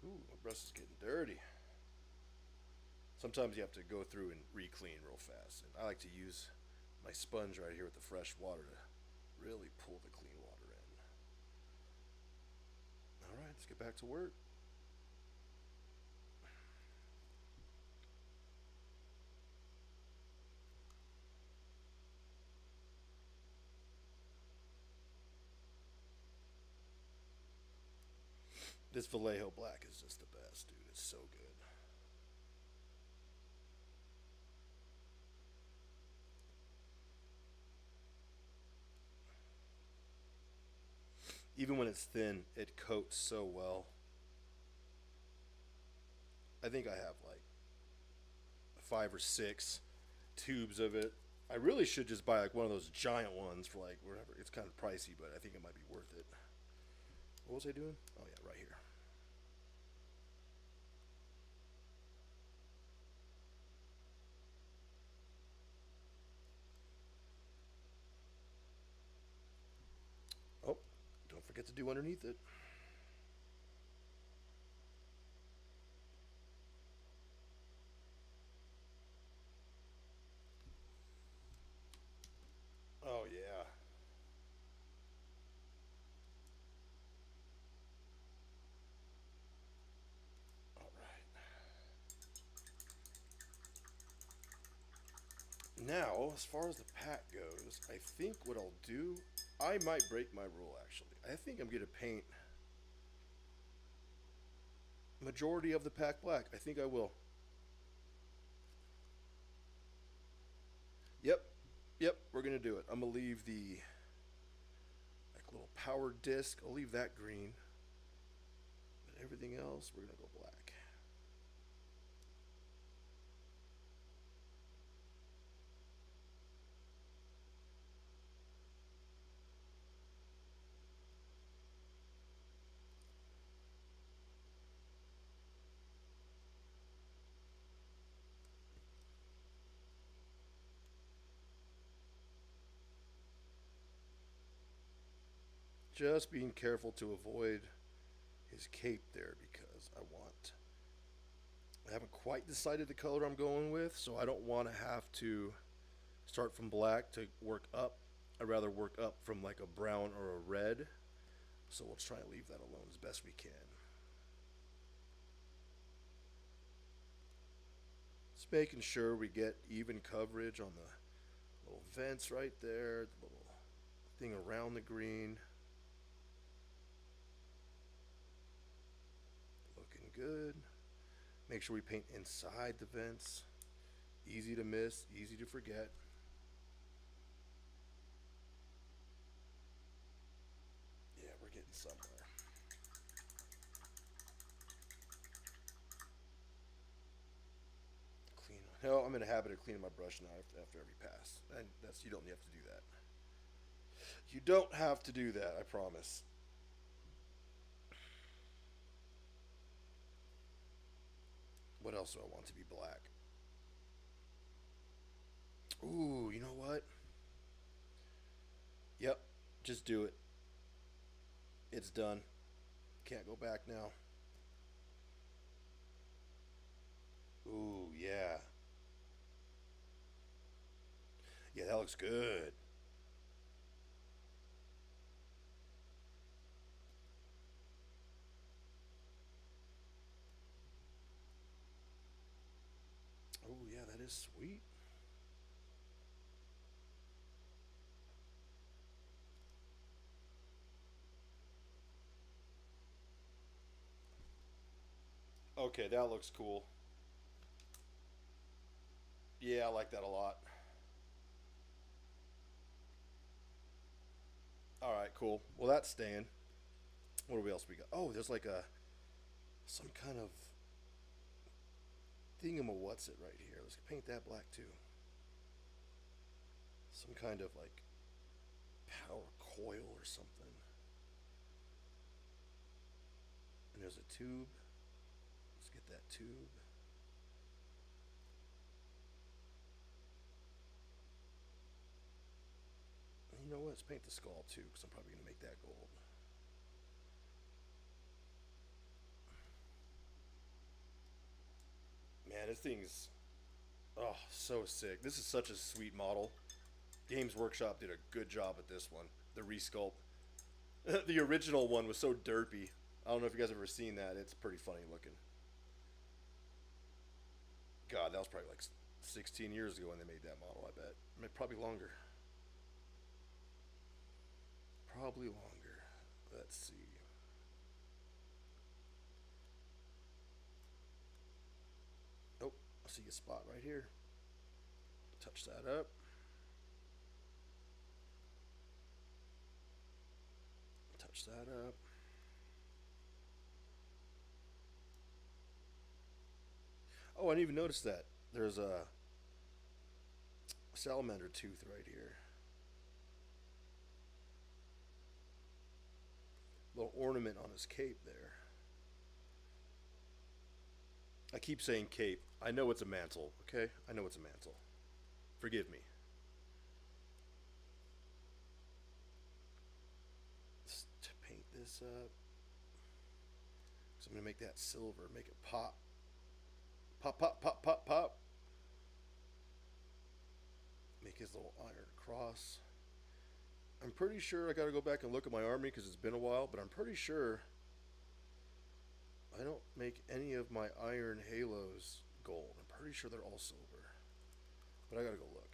Ooh, my brush is getting dirty. Sometimes you have to go through and re-clean real fast. And I like to use my sponge right here with the fresh water to really pull the clean water in. All right, let's get back to work. This Vallejo black is just the best, dude. It's so good. Even when it's thin, it coats so well. I think I have like 5 or 6 tubes of it. I really should just buy like one of those giant ones for like whatever. It's kind of pricey, but I think it might be worth it. What was I doing? Oh yeah, right here. Oh, don't forget to do underneath it. Oh yeah. All right. Now, as far as the pack goes, I think what I'll do, I might break my rule actually. I think I'm gonna paint majority of the pack black. I think I will. Yep, yep, we're gonna do it. I'm gonna leave the like little power disc. I'll leave that green, but everything else we're gonna go black. Just being careful to avoid his cape there because I haven't quite decided the color I'm going with, so I don't want to have to start from black to work up. I'd rather work up from like a brown or a red. So we'll try and leave that alone as best we can. Just making sure we get even coverage on the little vents right there, the little thing around the green. Looking good. Make sure we paint inside the vents. Easy to miss, easy to forget. Yeah, we're getting somewhere. Clean. Hell, I'm in a habit of cleaning my brush now after every pass. And you don't have to do that. You don't have to do that, I promise. What else do I want to be black? Ooh, you know what? Yep, just do it. It's done. Can't go back now. Ooh, yeah. Yeah, that looks good. Oh, yeah, that is sweet. Okay, that looks cool. Yeah, I like that a lot. All right, cool. Well, that's staying. What else we got? Oh, there's like a some kind of thingamawhat's it right here. Let's paint that black too. Some kind of like power coil or something. And there's a tube. Let's get that tube. And you know what? Let's paint the skull too, because I'm probably going to make that gold. Man, this thing's so sick. This is such a sweet model. Games Workshop did a good job at this one. The resculpt. The original one was so derpy. I don't know if you guys have ever seen that. It's pretty funny looking. God, that was probably like 16 years ago when they made that model, I bet. I mean, probably longer. Probably longer. Let's see. Oh, I see a spot right here. Touch that up. Touch that up. Oh, I didn't even notice that. There's a salamander tooth right here. Little ornament on his cape there. I keep saying cape. I know it's a mantle, okay? I know it's a mantle. Forgive me. Let's paint this up. So I'm going to make that silver, make it pop. Pop, pop, pop, pop, pop. Make his little iron cross. I'm pretty sure I got to go back and look at my army because it's been a while, but I'm pretty sure I don't make any of my iron halos gold. I'm pretty sure they're all silver, but I got to go look.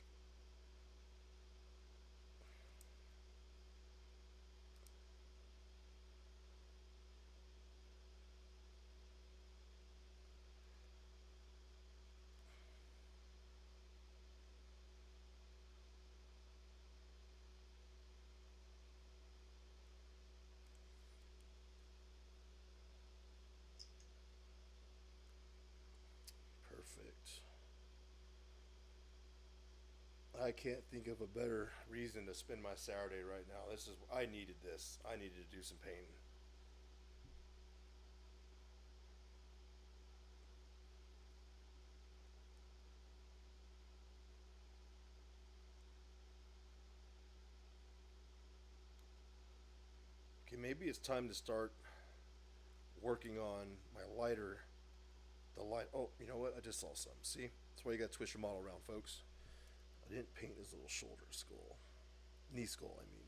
Perfect. I can't think of a better reason to spend my Saturday right now. I needed this. I needed to do some painting. Okay, maybe it's time to start working on my lighter. The light. Oh, you know what? I just saw something. See? That's why you got to twist your model around, folks. I didn't paint his little shoulder skull. Knee skull, I mean.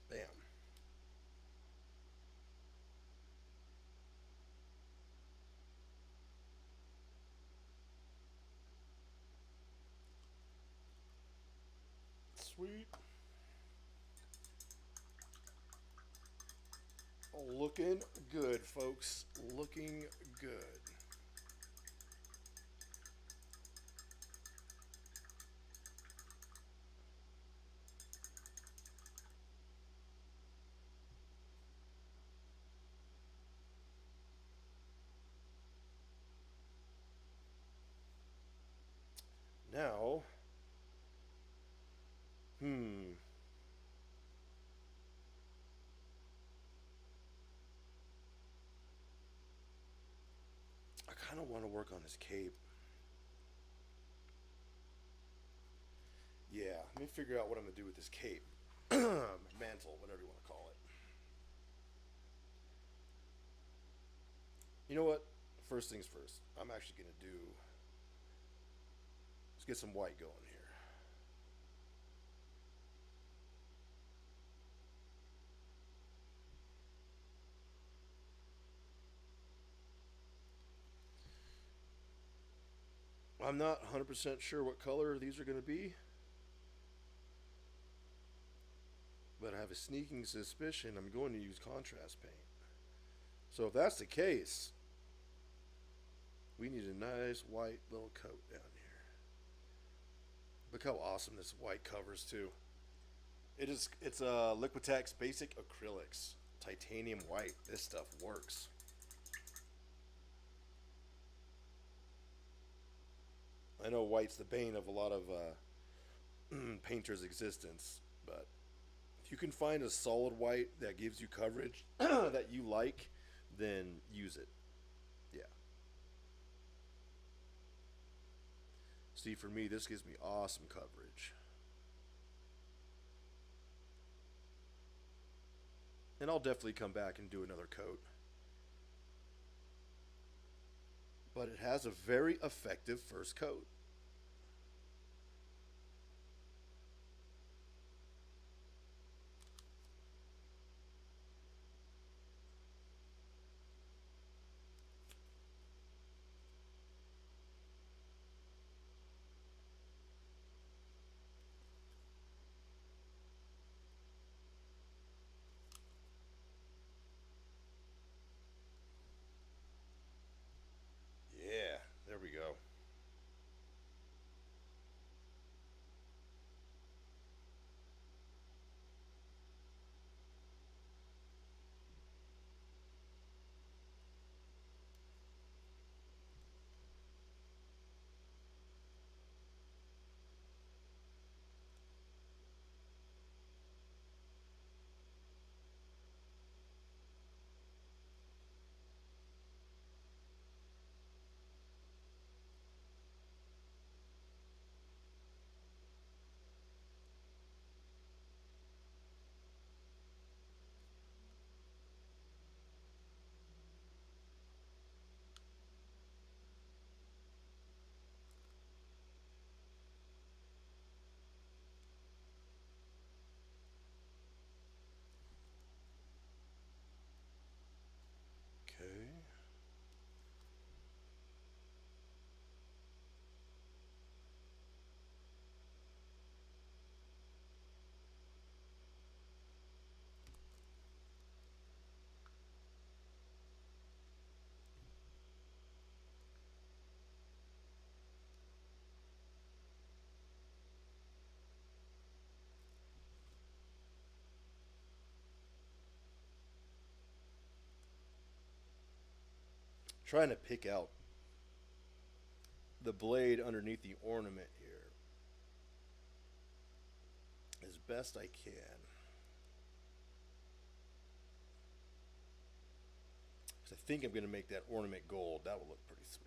Bam. Sweet. Looking good, folks. Looking good. Now, I kind of want to work on his cape. Yeah, let me figure out what I'm going to do with this cape. Mantle, whatever you want to call it. You know what? First things first. I'm actually going to do. Let's get some white going here. I'm not 100% sure what color these are going to be. But but I have a sneaking suspicion I'm going to use contrast paint. So if that's the case, we need a nice white little coat down here. Look how awesome this white covers too. It's a Liquitex Basic Acrylics. Titanium white. This stuff works. I know white's the bane of a lot of painters' existence, but if you can find a solid white that gives you coverage that you like, then use it. Yeah. See, for me, this gives me awesome coverage. And I'll definitely come back and do another coat. But it has a very effective first coat. Yeah, there we go. Okay. Trying to pick out the blade underneath the ornament here as best I can. 'Cause I think I'm going to make that ornament gold. That will look pretty sweet.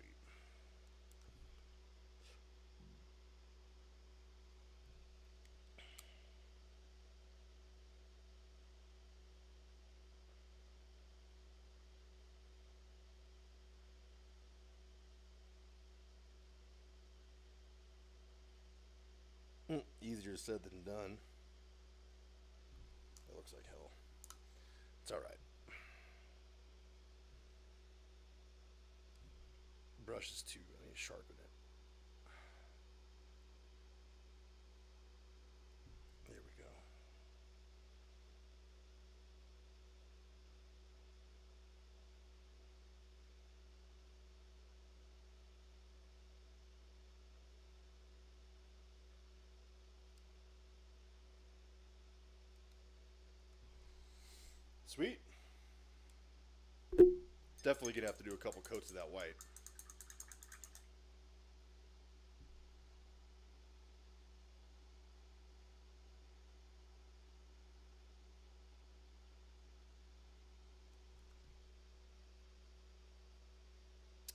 Easier said than done. That looks like hell. It's alright. Brush is too. I need to sharpen it. There we go. Sweet. Definitely gonna have to do a couple coats of that white.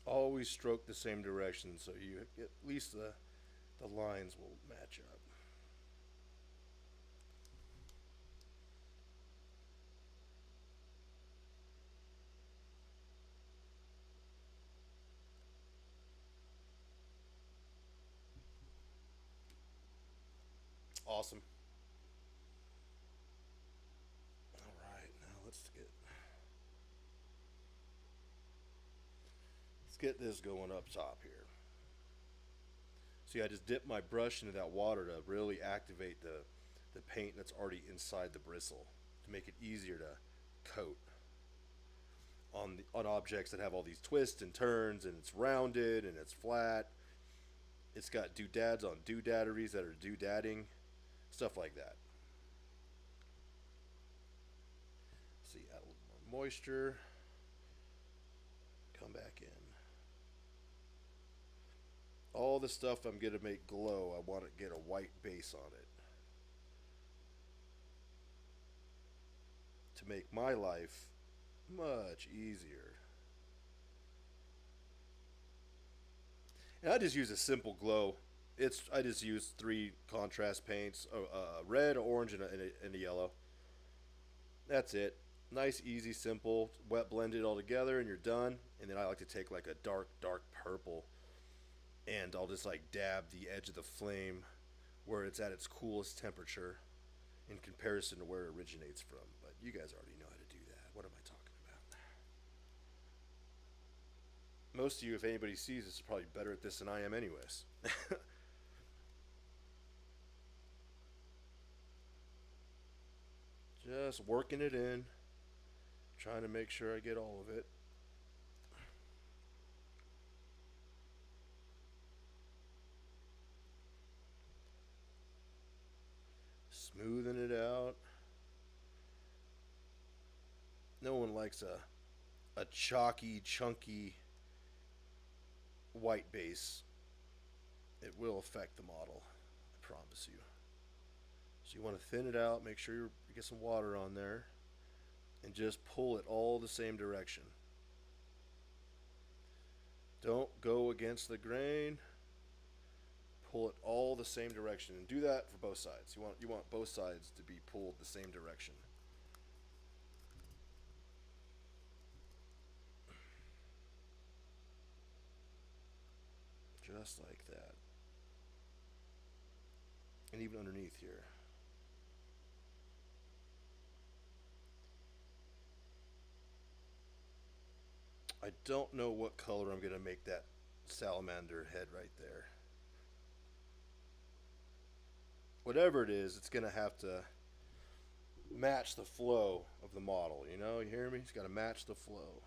Always stroke the same direction so you at least the lines will match up. Awesome. All right, now let's get this going up top here. See, I just dipped my brush into that water to really activate the paint that's already inside the bristle to make it easier to coat on objects that have all these twists and turns, and it's rounded and it's flat. It's got doodads on doodadderies that are doodadding, stuff like that. See, add a little more moisture. Come back in. All the stuff I'm going to make glow, I want to get a white base on it. To make my life much easier. And I just use a simple glow. I just use 3 contrast paints, red, orange, and a yellow. That's it. Nice, easy, simple. Wet blend it all together and you're done. And then I like to take like a dark purple, and I'll just like dab the edge of the flame where it's at its coolest temperature in comparison to where it originates from. But you guys already know how to do that. What am I talking about? Most of you, if anybody sees this, is probably better at this than I am anyways. Just working it in, trying to make sure I get all of it. Smoothing it out. No one likes a chalky, chunky white base. It will affect the model, I promise you. So you want to thin it out, make sure you get some water on there, and just pull it all the same direction. Don't go against the grain. Pull it all the same direction, and do that for both sides. You want both sides to be pulled the same direction. Just like that. And even underneath here. I don't know what color I'm going to make that salamander head right there. Whatever it is, it's going to have to match the flow of the model. You know, you hear me? It's got to match the flow.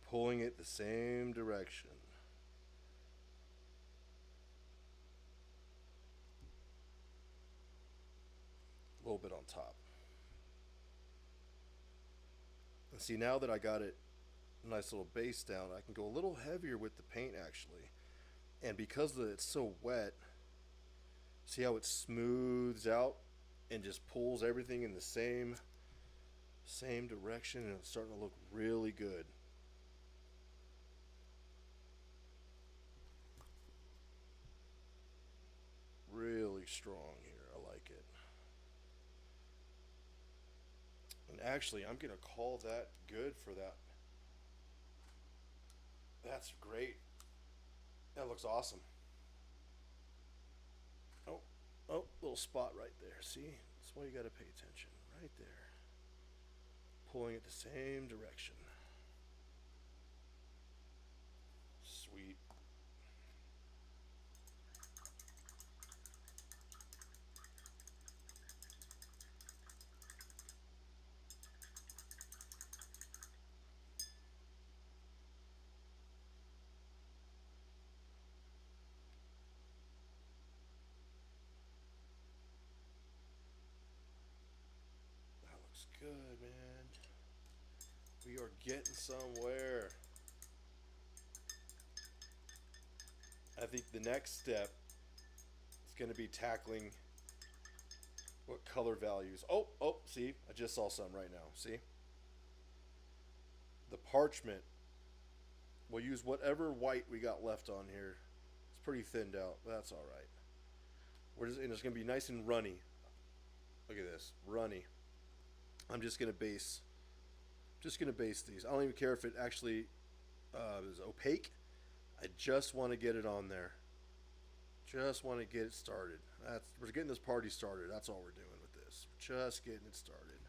Pulling it the same direction. A little bit on top. And see, now that I got it nice little base down, I can go a little heavier with the paint actually. And because it's so wet, see how it smooths out and just pulls everything in the same direction, and it's starting to look really good. Really strong here. I like it. And actually, I'm going to call that good for that. That's great. That looks awesome. Oh, little spot right there. See? That's why you got to pay attention. Right there. Pulling it the same direction. Sweet. Good, man. We are getting somewhere. I think the next step is going to be tackling what color values. Oh, see, I just saw some right now. See? The parchment. We'll use whatever white we got left on here pretty thinned out. But that's all right. And it's gonna be nice and runny. Look at this, runny. I'm just gonna base these. I don't even care if it actually is opaque. I just want to get it on there. Just want to get it started. We're getting this party started. That's all we're doing with this. Just getting it started.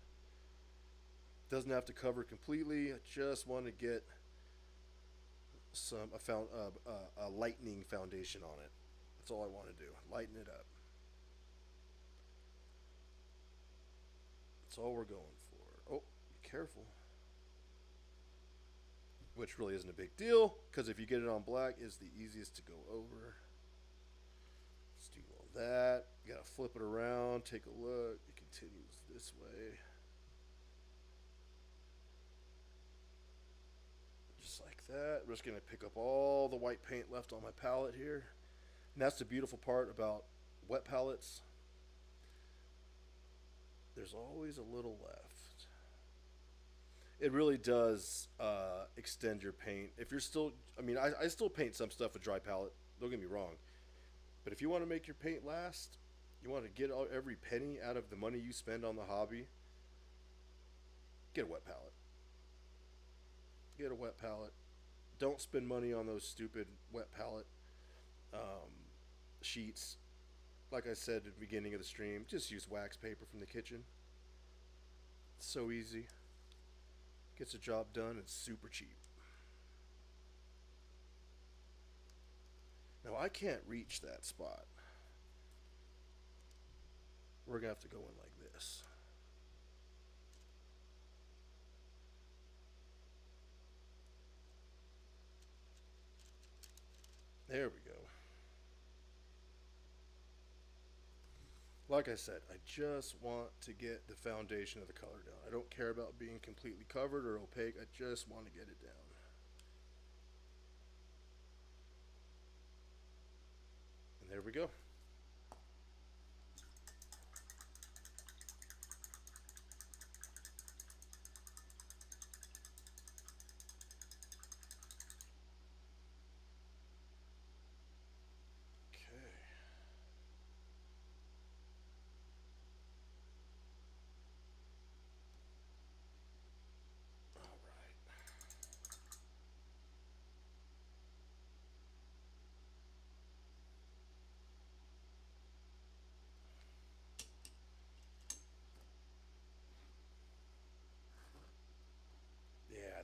Doesn't have to cover completely. I just want to get a lightning foundation on it. That's all I want to do. Lighten it up. That's all we're going for. Oh, be careful. Which really isn't a big deal, because if you get it on black, it's the easiest to go over. Let's do all that. You gotta flip it around, take a look. It continues this way. Just like that. We're just gonna pick up all the white paint left on my palette here. And that's the beautiful part about wet palettes. There's always a little left. It really does extend your paint. If you're still, I still paint some stuff with dry palette. Don't get me wrong. But if you want to make your paint last, you want to get every penny out of the money you spend on the hobby, get a wet palette. Get a wet palette. Don't spend money on those stupid wet palette sheets. Like I said at the beginning of the stream, just use wax paper from the kitchen. It's so easy. Gets the job done. It's super cheap. Now I can't reach that spot. We're gonna have to go in like this. There we go. Like I said, I just want to get the foundation of the color down. I don't care about being completely covered or opaque. I just want to get it down. And there we go.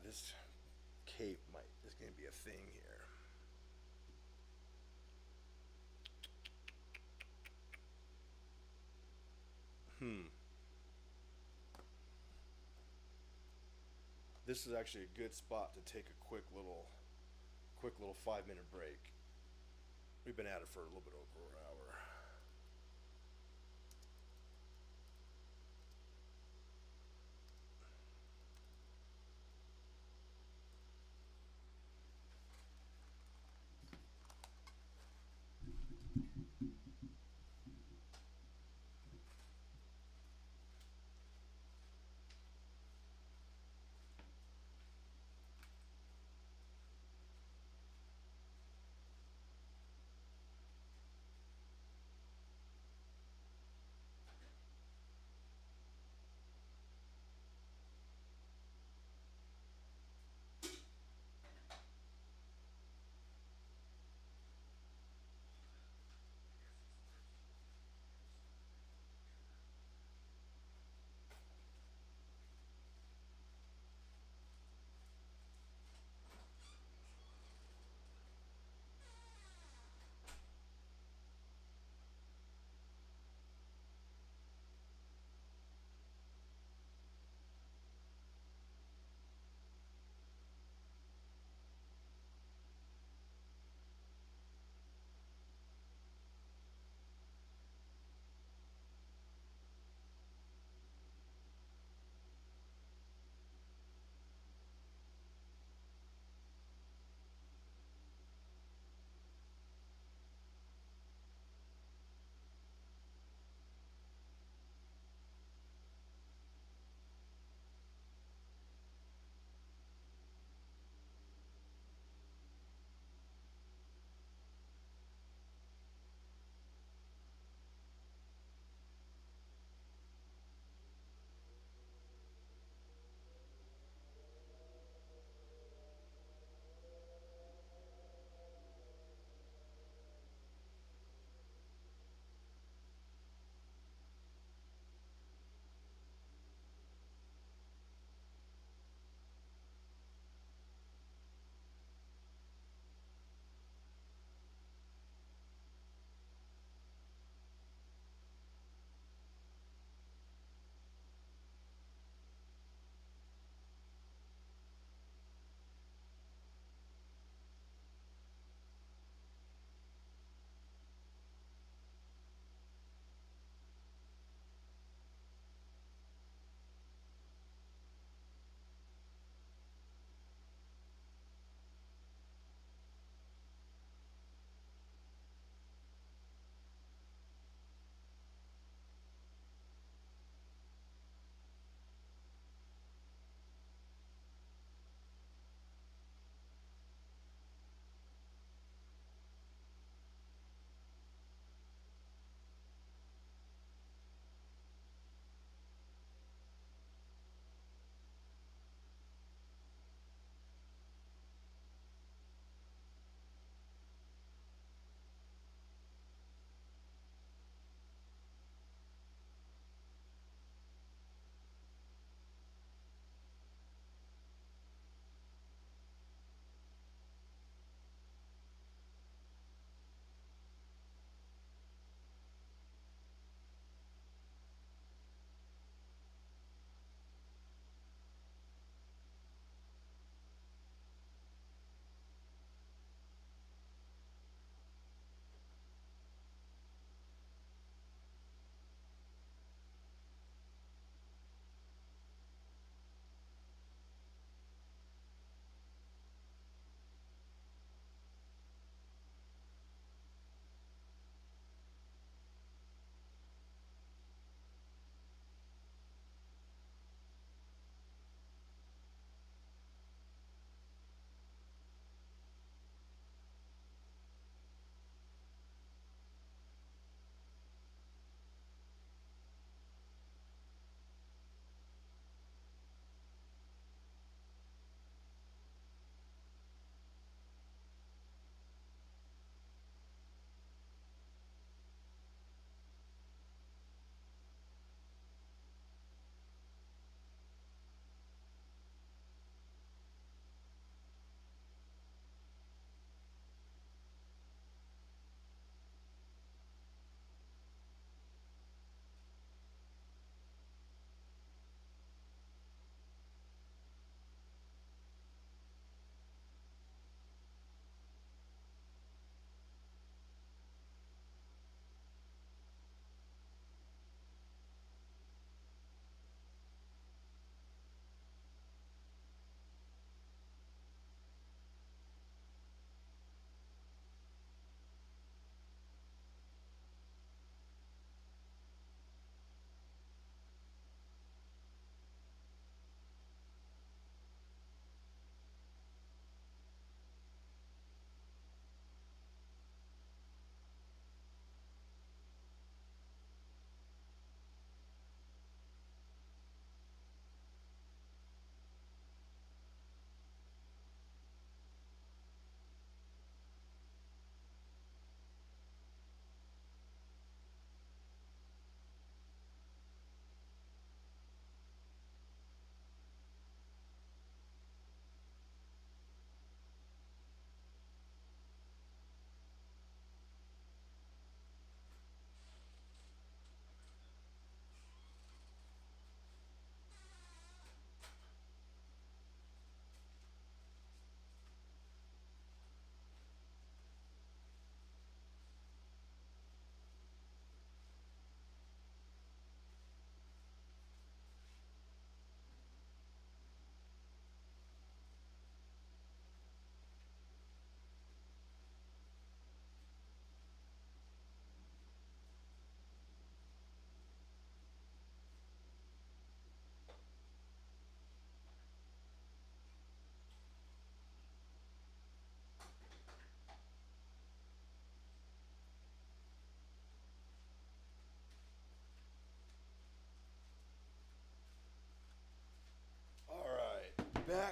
This cape is going to be a thing here. This is actually a good spot to take a quick little 5-minute break. We've been at it for a little bit over an hour.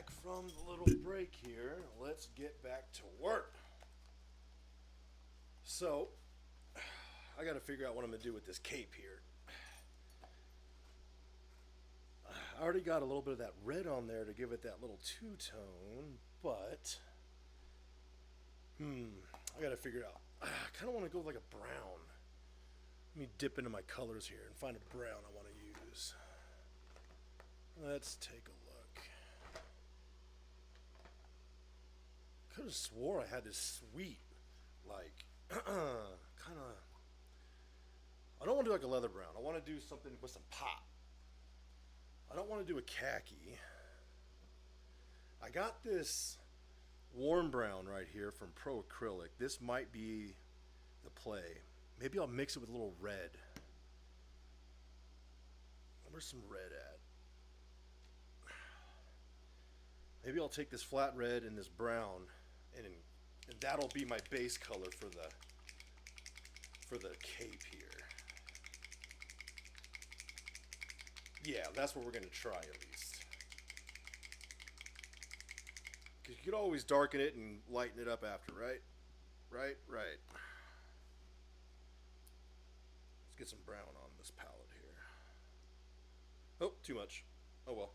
back from the little break here. Let's get back to work. So, I got to figure out what I'm going to do with this cape here. I already got a little bit of that red on there to give it that little two-tone, but I got to figure it out. I kind of want to go like a brown. Let me dip into my colors here and find a brown I want to use. Let's take a look. Could have swore I had this sweet, like, kind of. I don't want to do like a leather brown. I want to do something with some pop. I don't want to do a khaki. I got this warm brown right here from Pro Acrylic. This might be the play. Maybe I'll mix it with a little red. Where's some red at? Maybe I'll take this flat red and this brown, and that'll be my base color for the cape here. Yeah, that's what we're going to try at least. Because you could always darken it and lighten it up after, right? Right. Let's get some brown on this palette here. Oh, too much. Oh well.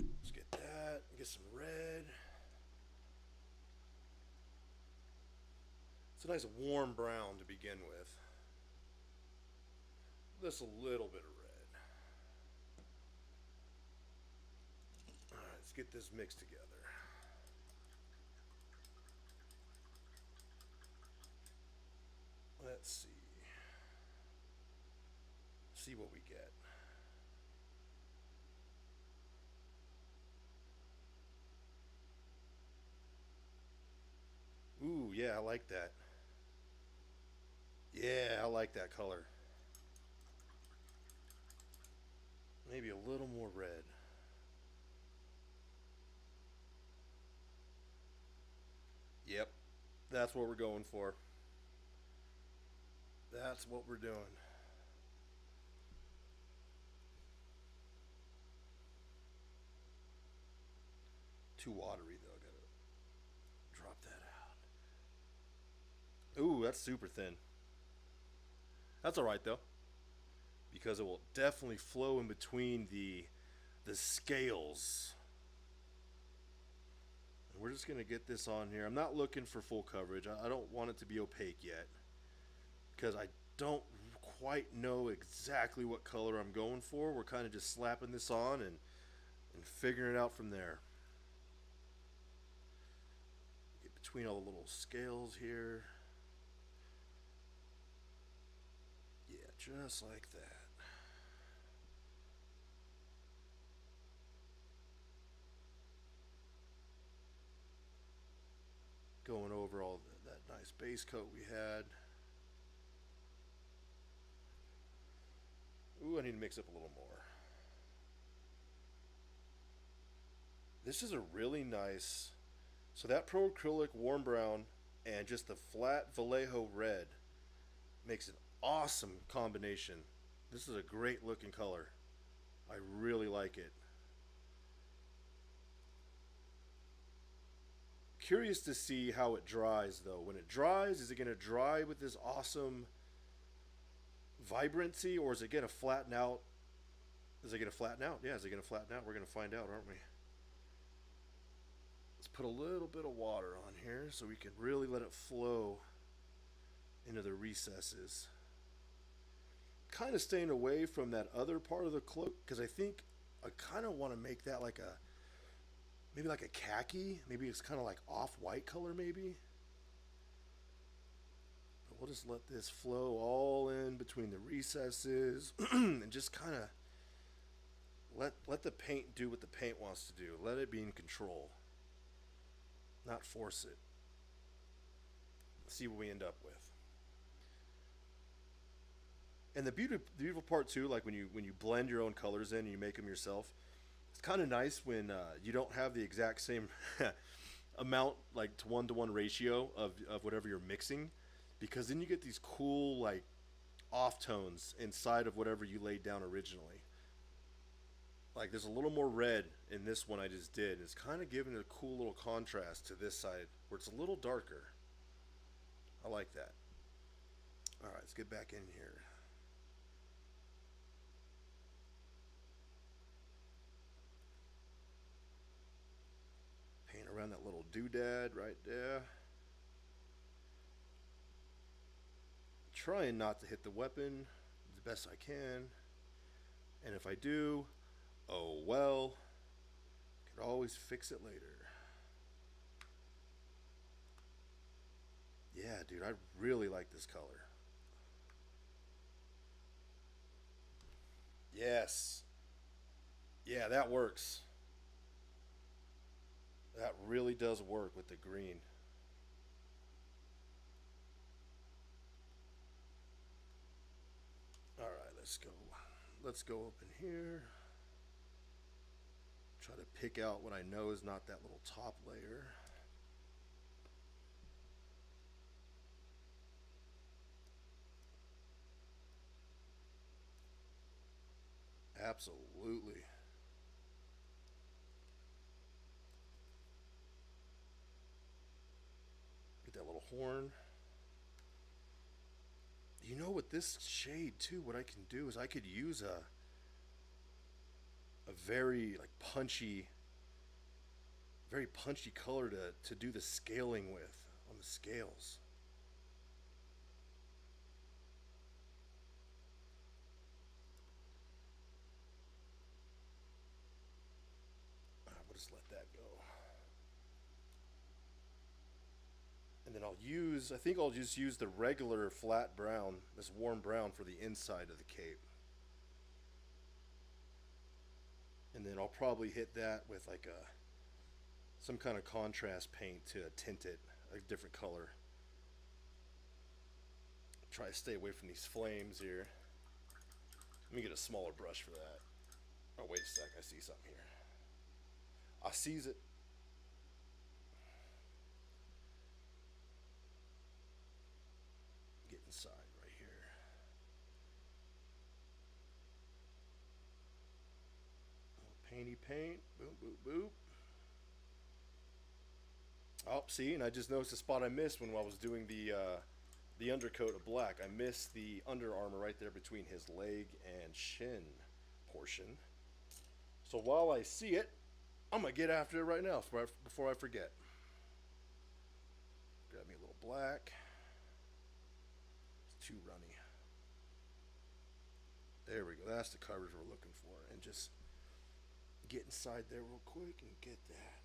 Let's get that. Get some red. It's a nice warm brown to begin with. Just a little bit of red. Alright, let's get this mixed together. Let's see. See what we get. Ooh, yeah, I like that. Yeah, I like that color. Maybe a little more red. Yep, that's what we're going for. That's what we're doing. Too watery though, I gotta drop that out. Ooh, that's super thin. That's alright though, because it will definitely flow in between the scales. And we're just gonna get this on here. I'm not looking for full coverage. I don't want it to be opaque yet, because I don't quite know exactly what color I'm going for. We're kind of just slapping this on and figuring it out from there. Get between all the little scales here. Yeah, just like that. Going over all that nice base coat we had. Ooh, I need to mix up a little more. This is a really nice, so that Pro Acrylic warm brown and just the flat Vallejo red makes an awesome combination. This is a great looking color. I really like it. Curious to see how it dries though. When it dries, is it going to dry with this awesome vibrancy, or is it going to flatten out? Is it going to flatten out? Yeah, is it going to flatten out? We're going to find out, aren't we? Let's put a little bit of water on here so we can really let it flow into the recesses. Kind of staying away from that other part of the cloak, because I think I kind of want to make that like a, maybe like a khaki. Maybe it's kind of like off-white color maybe. But we'll just let this flow all in between the recesses and just kind of let the paint do what the paint wants to do. Let it be in control. Not force it. Let's see what we end up with. And the beautiful part too, like when you blend your own colors in and you make them yourself, it's kind of nice when you don't have the exact same amount, like to one ratio of whatever you're mixing, because then you get these cool like off tones inside of whatever you laid down originally. Like there's a little more red in this one I just did. It's kind of giving a cool little contrast to this side where it's a little darker. I like that. All right, let's get back in here. Paint around that little doodad right there. Trying not to hit the weapon the best I can. And if I do, oh well. Could always fix it later. Yeah, dude, I really like this color. Yes. Yeah, that works. That really does work with the green. All right, let's go. Let's go up in here. Try to pick out what I know is not that little top layer. Absolutely. Get that little horn. You know, with this shade too, what I can do is I could use a very like very punchy color to do the scaling with on the scales. We'll just let that go. And then I think I'll just use the regular flat brown, this warm brown for the inside of the cape. And then I'll probably hit that with like some kind of contrast paint to tint it a different color. Try to stay away from these flames here. Let me get a smaller brush for that. Oh, wait a sec, I see something here. I sees it. Get inside right here. Painty paint. Boop, boop, boop. Oh, see, and I just noticed a spot I missed when I was doing the undercoat of black. I missed the under armor right there between his leg and shin portion. So while I see it, I'm going to get after it right now before I forget. Grab me a little black. It's too runny. There we go. That's the coverage we're looking for. And just get inside there real quick and get that.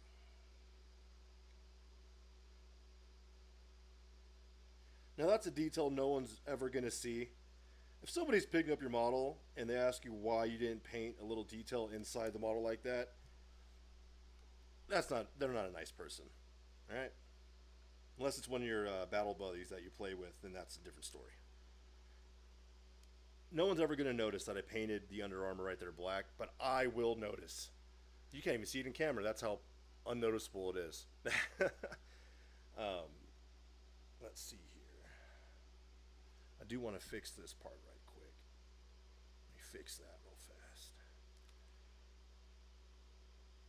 Now that's a detail no one's ever going to see. If somebody's picking up your model and they ask you why you didn't paint a little detail inside the model like that, they're not a nice person, all right? Unless it's one of your battle buddies that you play with, then that's a different story. No one's ever going to notice that I painted the Under Armour right there black, but I will notice. You can't even see it in camera. That's how unnoticeable it is. Let's see here. I do want to fix this part right quick. Let me fix that real fast.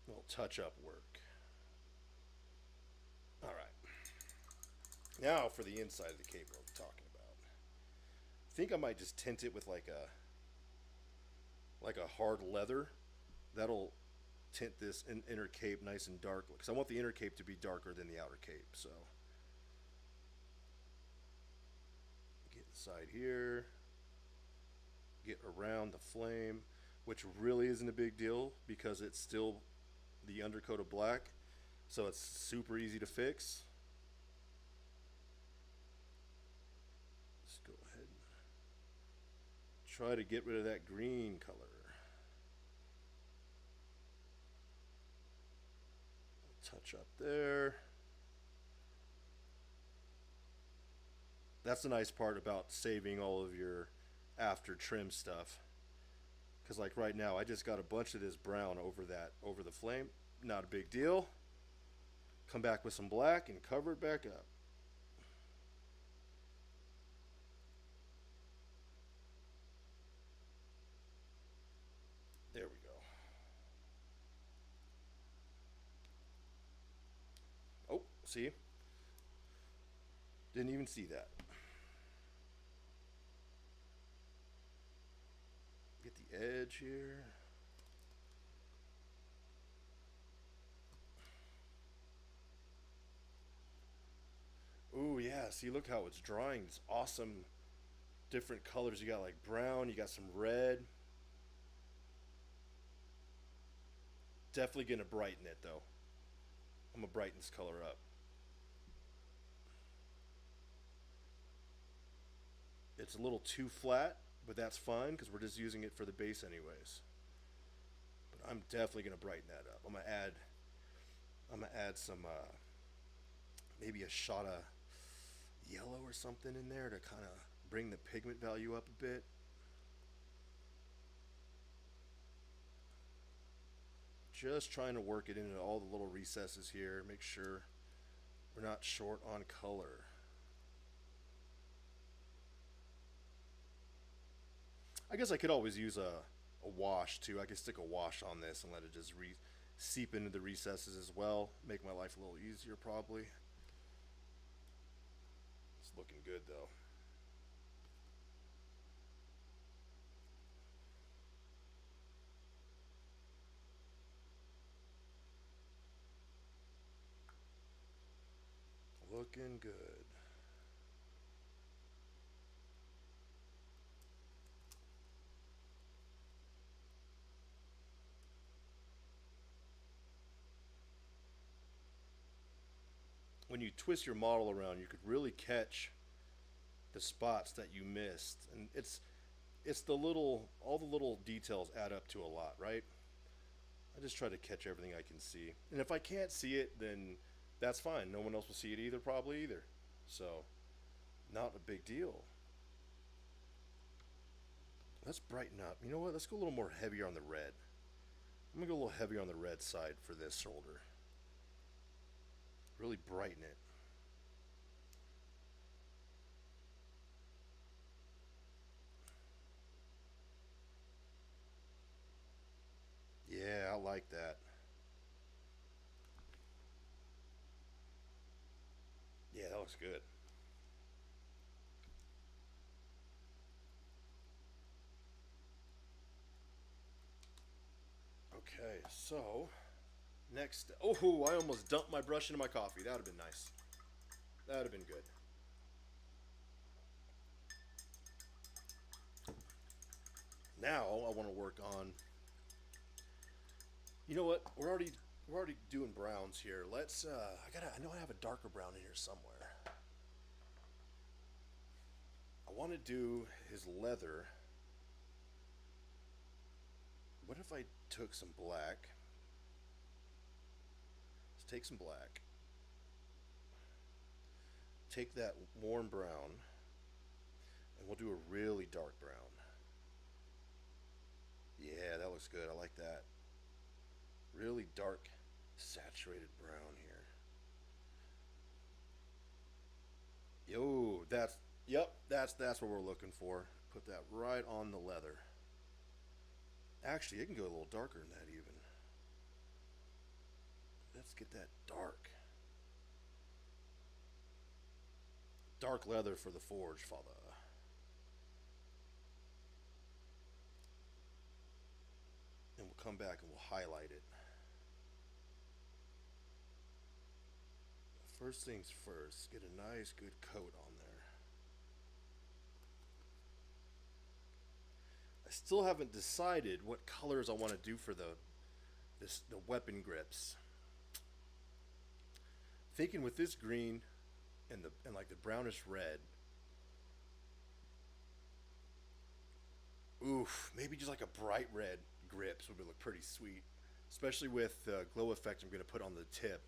A little touch-up work. All right. Now for the inside of the cape we're talking about. I think I might just tint it with like a hard leather. That'll tint this inner cape nice and dark, because I want the inner cape to be darker than the outer cape. So get inside here, get around the flame, which really isn't a big deal because it's still the undercoat of black, so it's super easy to fix. Let's go ahead and try to get rid of that green color. Touch up there. That's the nice part about saving all of your after trim stuff, because like right now I just got a bunch of this brown over the flame. Not a big deal. Come back with some black and cover it back up. There we go. See? Didn't even see that. Get the edge here. Ooh, yeah. See, look how it's drawing. It's awesome. Different colors. You got like brown. You got some red. Definitely gonna brighten it though. I'm gonna brighten this color up. It's a little too flat, but that's fine because we're just using it for the base anyways. But I'm definitely gonna brighten that up. I'm gonna add some maybe a shot of yellow or something in there to kind of bring the pigment value up a bit. Just trying to work it into all the little recesses here, make sure we're not short on color. I guess I could always use a wash too. I could stick a wash on this and let it just seep into the recesses as well. Make my life a little easier probably. It's looking good though. Looking good. When you twist your model around, you could really catch the spots that you missed, and it's the little all the little details add up to a lot, right? I just try to catch everything I can see, and if I can't see it, then that's fine. No one else will see it either, probably either. So, not a big deal. Let's brighten up. You know what? Let's go a little more heavier on the red. I'm gonna go a little heavier on the red side for this shoulder. Really brighten it. Yeah, I like that. Yeah, that looks good. Okay, so next. Oh, I almost dumped my brush into my coffee. That would have been nice. That would have been good. Now I want to work on. You know what? We're already doing browns here. Let's. I know I have a darker brown in here somewhere. I want to do his leather. What if I took some black? Let's take some black. Take that warm brown, and we'll do a really dark brown. Yeah, that looks good. I like that. Really dark, saturated brown here. Yo, that's what we're looking for. Put that right on the leather. Actually, it can go a little darker than that even. Let's get that dark. Dark leather for the Forgefather. And we'll come back and we'll highlight it. First things first, get a nice good coat on there. I still haven't decided what colors I want to do for the weapon grips. Thinking with this green and like the brownish red. Oof, maybe just like a bright red grips would look pretty sweet, especially with the glow effect I'm going to put on the tip.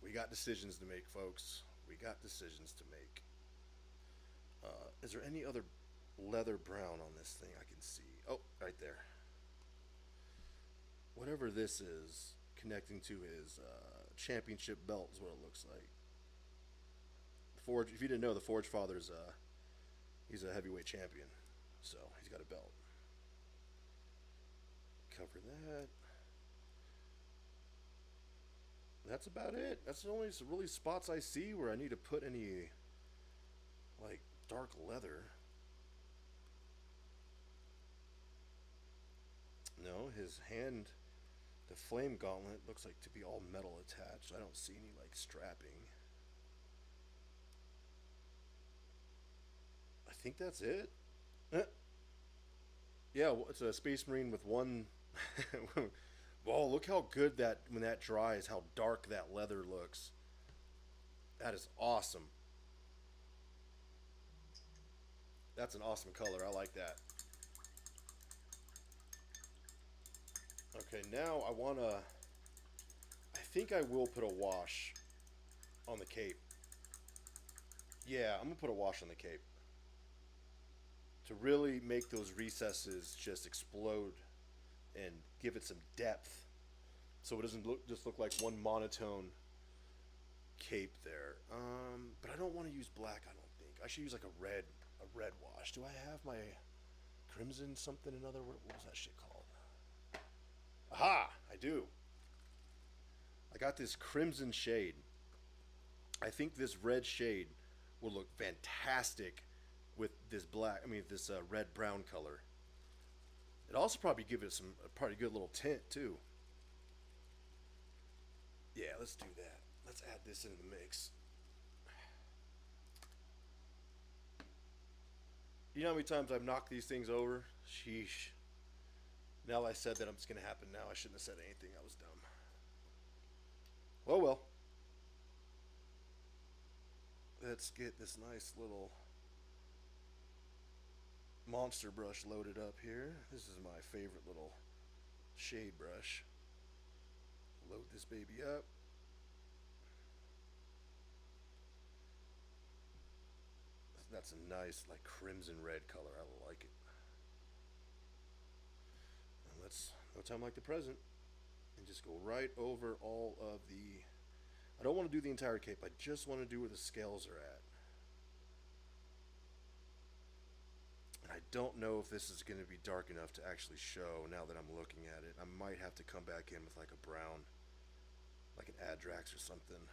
We got decisions to make, folks. We got decisions to make. Is there any other leather brown on this thing I can see? Oh, right there. Whatever this is, connecting to his championship belt is what it looks like. If you didn't know, the Forgefather's he's a heavyweight champion, so he's got a belt. Cover that. That's about it. That's the only really spots I see where I need to put any like dark leather. No, his hand, the flame gauntlet looks like to be all metal attached. I don't see any like strapping. I think that's it. Yeah, it's a Space Marine with one. Well, look how good that when that dries, how dark that leather looks. That is awesome. That's an awesome color. I like that. Okay, now I wanna. I think I will put a wash on the cape. Yeah, I'm gonna put a wash on the cape to really make those recesses just explode and give it some depth, so it doesn't just look like one monotone cape there. But I don't want to use black. I don't think I should use like a red wash. Do I have my crimson something another? What was that shit called? Aha! I do. I got this crimson shade. I think this red shade will look fantastic with this black. I mean, this red brown color. It also probably give it some pretty good little tint too. Yeah, let's do that. Let's add this into the mix. You know how many times I've knocked these things over? Sheesh. Now that I said that it's going to happen now, I shouldn't have said anything. I was dumb. Oh well. Let's get this nice little monster brush loaded up here. This is my favorite little shade brush. Load this baby up. That's a nice like crimson red color. I like it. And let's no time like the present and just go right over all of the. I don't want to do the entire cape. I just want to do where the scales are at. And I don't know if this is going to be dark enough to actually show now that I'm looking at it. I might have to come back in with like a brown, like an Adrax or something.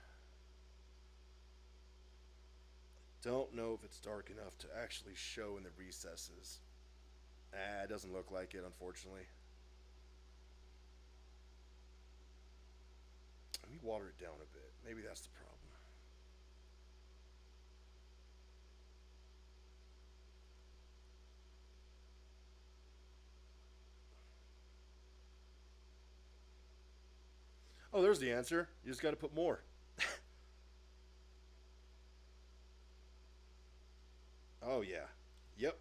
Don't know if it's dark enough to actually show in the recesses. It doesn't look like it, unfortunately. Let me water it down a bit. Maybe that's the problem. Oh, there's the answer. You just got to put more. Oh, yeah. Yep.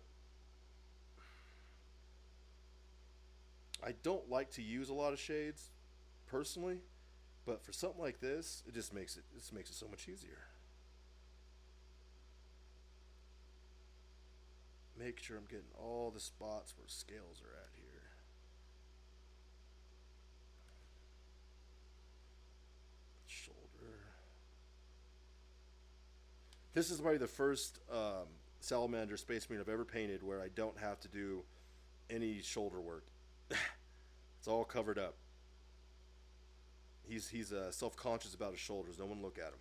I don't like to use a lot of shades, personally, but for something like this, it makes it so much easier. Make sure I'm getting all the spots where scales are at here. Shoulder. This is probably the first Salamander Space Marine I've ever painted where I don't have to do any shoulder work. It's all covered up. He's self-conscious about his shoulders. No one look at him.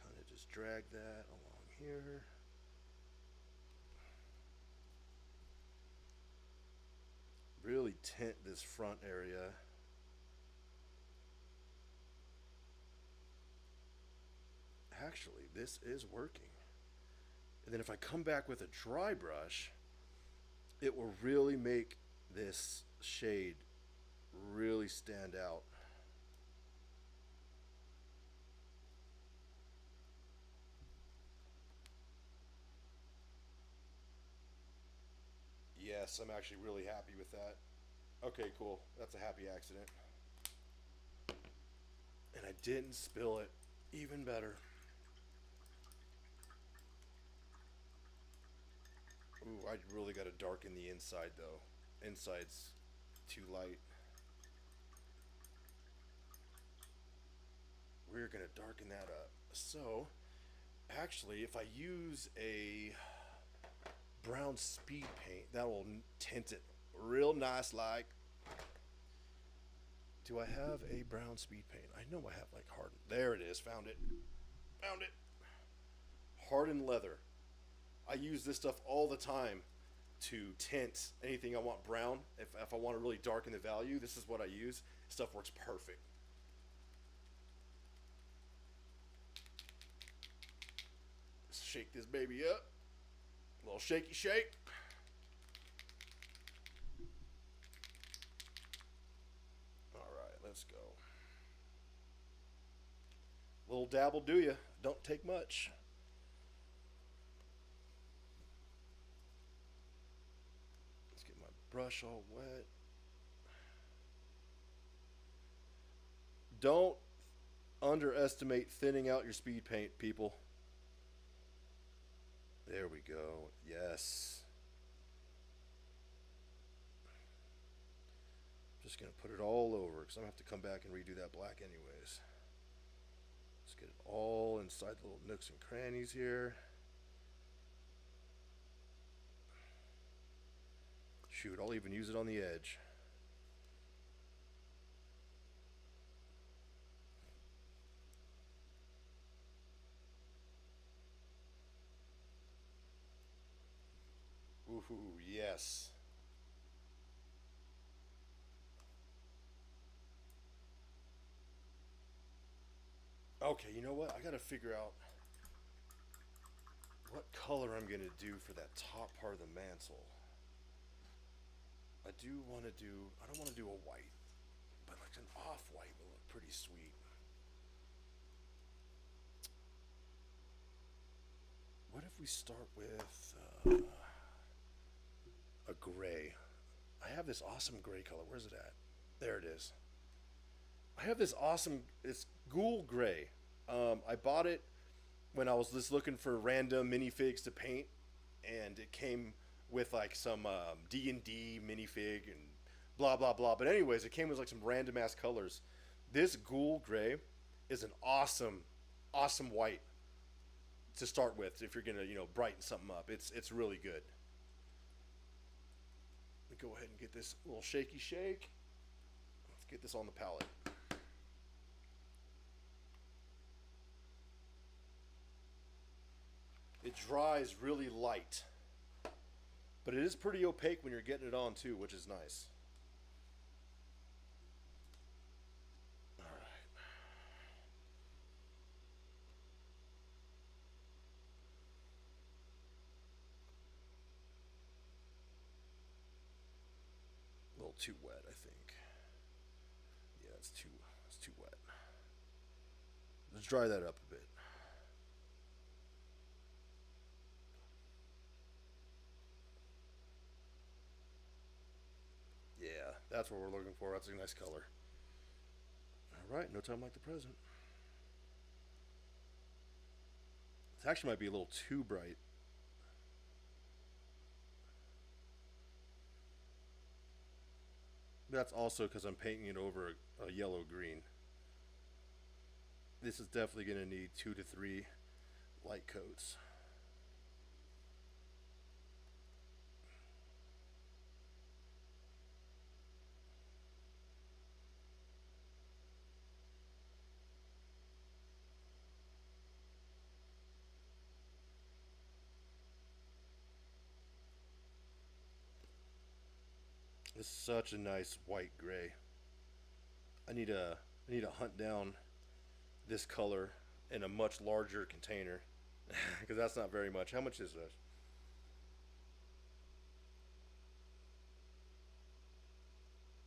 Kind of just drag that along here. Really tint this front area. Actually, this is working. And then if I come back with a dry brush, it will really make this shade really stand out. Yes, I'm actually really happy with that. Okay, cool. That's a happy accident. And I didn't spill it. Even better. Ooh, I really got to darken the inside though. Inside's too light. We're going to darken that up. So, actually, if I use a brown speed paint, that will tint it real nice like. Do I have a brown speed paint? I know I have like hardened. There it is. Found it. Found it. Hardened leather. I use this stuff all the time to tint anything I want brown. If I want to really darken the value, this is what I use. Stuff works perfect. Let's shake this baby up. A little shaky shake. Alright, let's go. Little dab will do ya. Don't take much. Let's get my brush all wet. Don't underestimate thinning out your speed paint, people. There we go. Yes. Just going to put it all over because I'm going to have to come back and redo that black anyways. Let's get it all inside the little nooks and crannies here. Shoot, I'll even use it on the edge. Ooh, yes. Okay, you know what? I gotta figure out what color I'm gonna do for that top part of the mantle. I don't want to do a white, but like an off-white will look pretty sweet. What if we start with a gray? I have this awesome gray color. Where's it at? There it is. I have this awesome, it's ghoul gray. I bought it when I was just looking for random minifigs to paint, and it came with like some D&D minifig and blah blah blah. But anyways, it came with like some random ass colors. This ghoul gray is an awesome white to start with if you're gonna brighten something up. It's really good. Let me go ahead and get this little shaky shake. Let's get this on the palette. It dries really light, but it is pretty opaque when you're getting it on too, which is nice. All right. A little too wet, I think. Yeah, it's too wet. Let's dry that up a bit. Yeah, that's what we're looking for. That's a nice color. All right, no time like the present. It actually might be a little too bright. That's also because I'm painting it over a yellow green. This is definitely going to need 2 to 3 light coats. It's such a nice white gray. I need to hunt down this color in a much larger container because that's not very much. How much is this?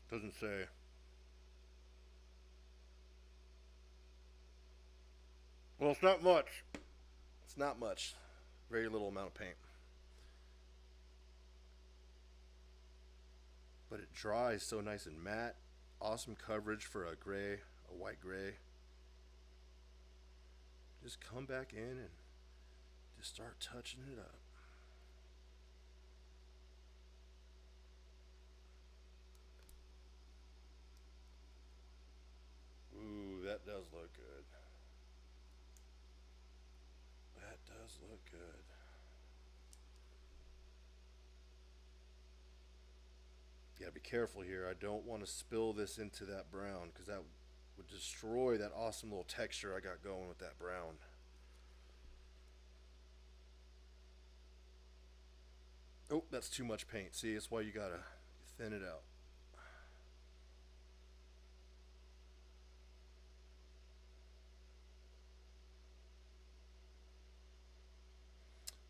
Doesn't say. Well, it's not much. It's not much. Very little amount of paint. But it dries so nice and matte. Awesome coverage for a gray, a white gray. Just come back in and just start touching it up. Ooh, that does look good. That does look good. You gotta be careful here. I don't want to spill this into that brown because that would destroy that awesome little texture I got going with that brown. Oh, that's too much paint. See, that's why you gotta thin it out.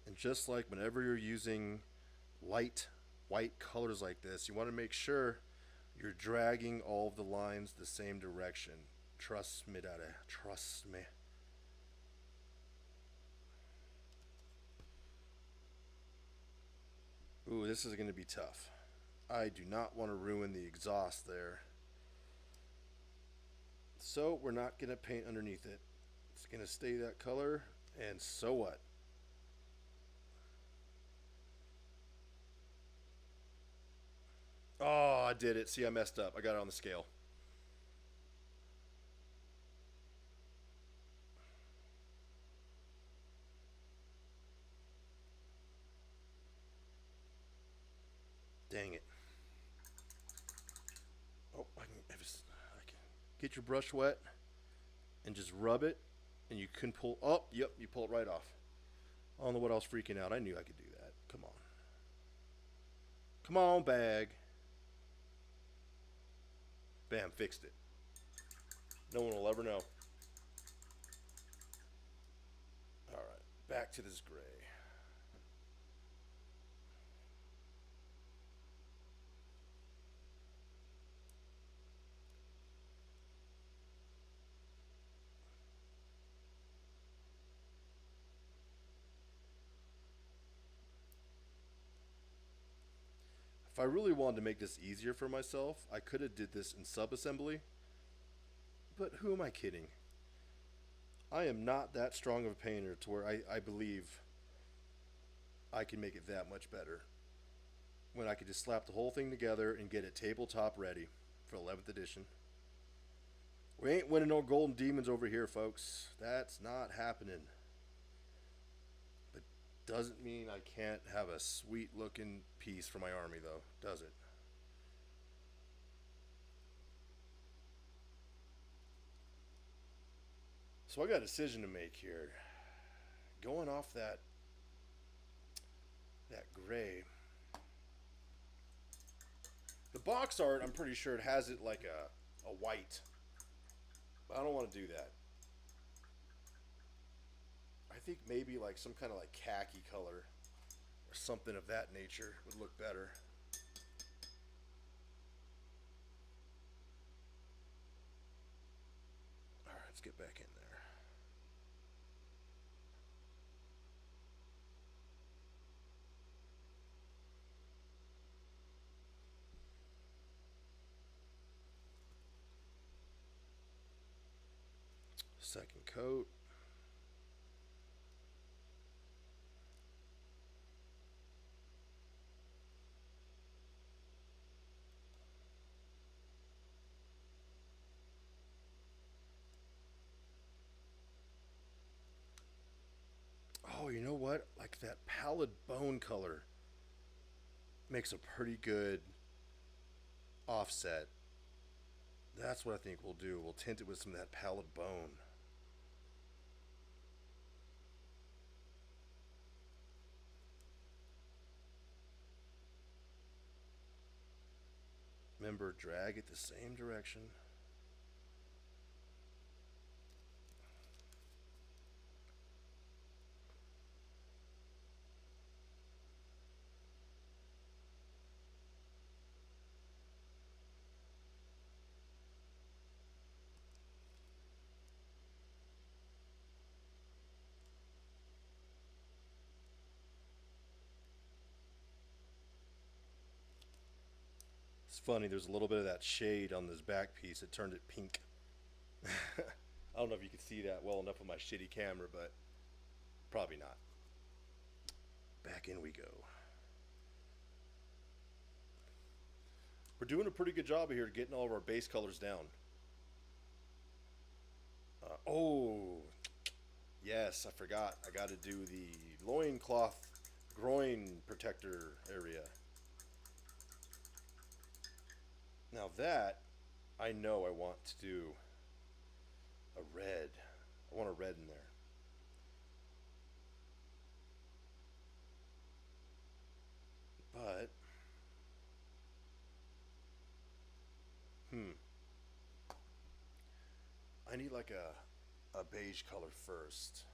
And just like whenever you're using light white colors like this, you want to make sure you're dragging all of the lines the same direction. Trust me, Daddy. Trust me. Ooh, this is going to be tough. I do not want to ruin the exhaust there. So we're not going to paint underneath it. It's going to stay that color, and so what? Oh, I did it. See, I messed up. I got it on the scale. Dang it. Oh, I can get your brush wet and just rub it, and you can pull. Oh, yep, you pull it right off. I don't know what I was freaking out. I knew I could do that. Come on. Come on, bag. Bam, fixed it. No one will ever know. Alright, back to this gray. If I really wanted to make this easier for myself, I could have did this in sub-assembly. But who am I kidding? I am not that strong of a painter to where I believe I can make it that much better. When I could just slap the whole thing together and get it tabletop ready for 11th edition. We ain't winning no golden demons over here, folks. That's not happening. But doesn't mean I can't have a sweet looking piece for my army, though, does it? So I got a decision to make here. Going off that gray. The box art, I'm pretty sure it has it like a white. But I don't want to do that. I think maybe like some kind of like khaki color or something of that nature would look better. All right, let's get back in there. Second coat. Oh, you know what? Like that pallid bone color makes a pretty good offset. That's what I think we'll do. We'll tint it with some of that pallid bone. Remember, drag it the same direction. It's funny, there's a little bit of that shade on this back piece. It turned it pink. I don't know if you can see that well enough on my shitty camera, but probably not. Back in we go. We're doing a pretty good job here getting all of our base colors down. Oh, yes, I forgot. I got to do the loincloth groin protector area. Now that, I know I want to do a red. I want a red in there. But, I need like a beige color first.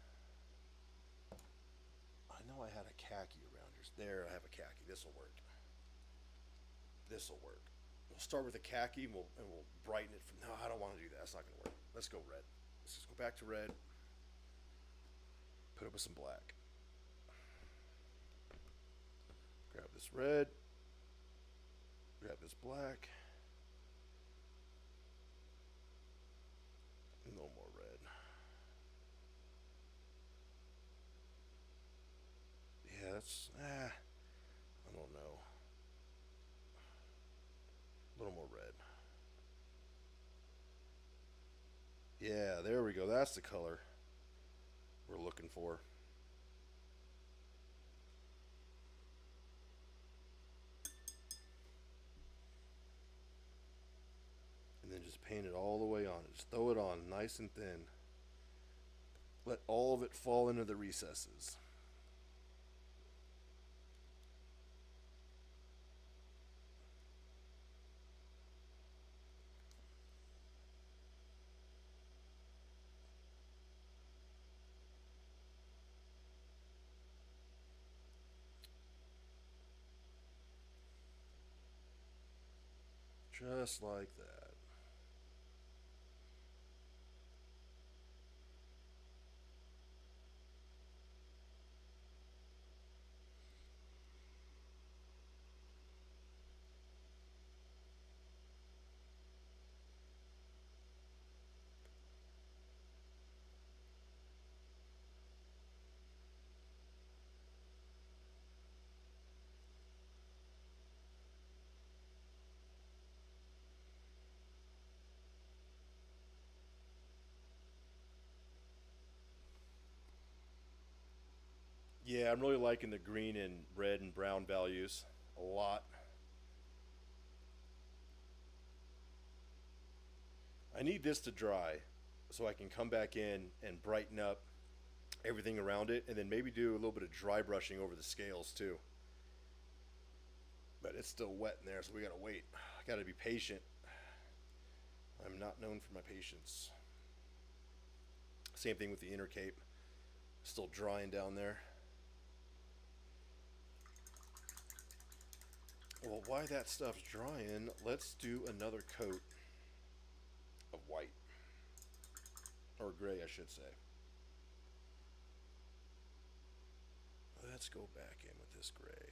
I know I had a khaki around here. There, I have a khaki. This will work. This will work. We'll start with a khaki and we'll brighten it from. No, I don't want to do that. That's not going to work. Let's go red. Let's just go back to red. Put it with some black. Grab this red. Grab this black. No more red. Yeah, that's. I don't know. A little more red. Yeah, there we go. That's the color we're looking for. And then just paint it all the way on. Just throw it on nice and thin. Let all of it fall into the recesses. Just like that. Yeah, I'm really liking the green and red and brown values a lot. I need this to dry so I can come back in and brighten up everything around it and then maybe do a little bit of dry brushing over the scales too. But it's still wet in there, so we gotta wait. I gotta be patient. I'm not known for my patience. Same thing with the inner cape. Still drying down there. Well, while that stuff's drying, let's do another coat of white. Or gray, I should say. Let's go back in with this gray.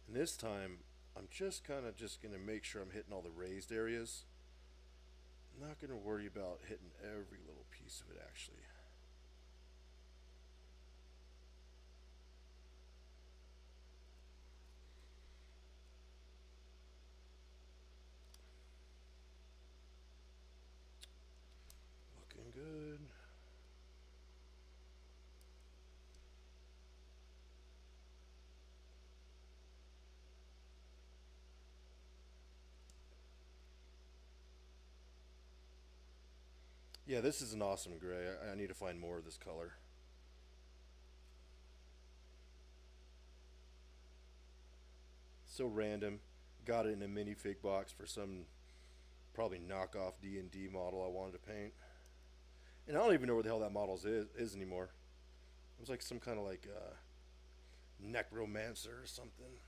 And this time, I'm just kind of just going to make sure I'm hitting all the raised areas. I'm not going to worry about hitting every little piece of it, actually. Looking good. Yeah, this is an awesome gray. I need to find more of this color. So random. Got it in a minifig box for some probably knockoff D&D model I wanted to paint. And I don't even know where the hell that model is anymore. It was like some kind of like necromancer or something.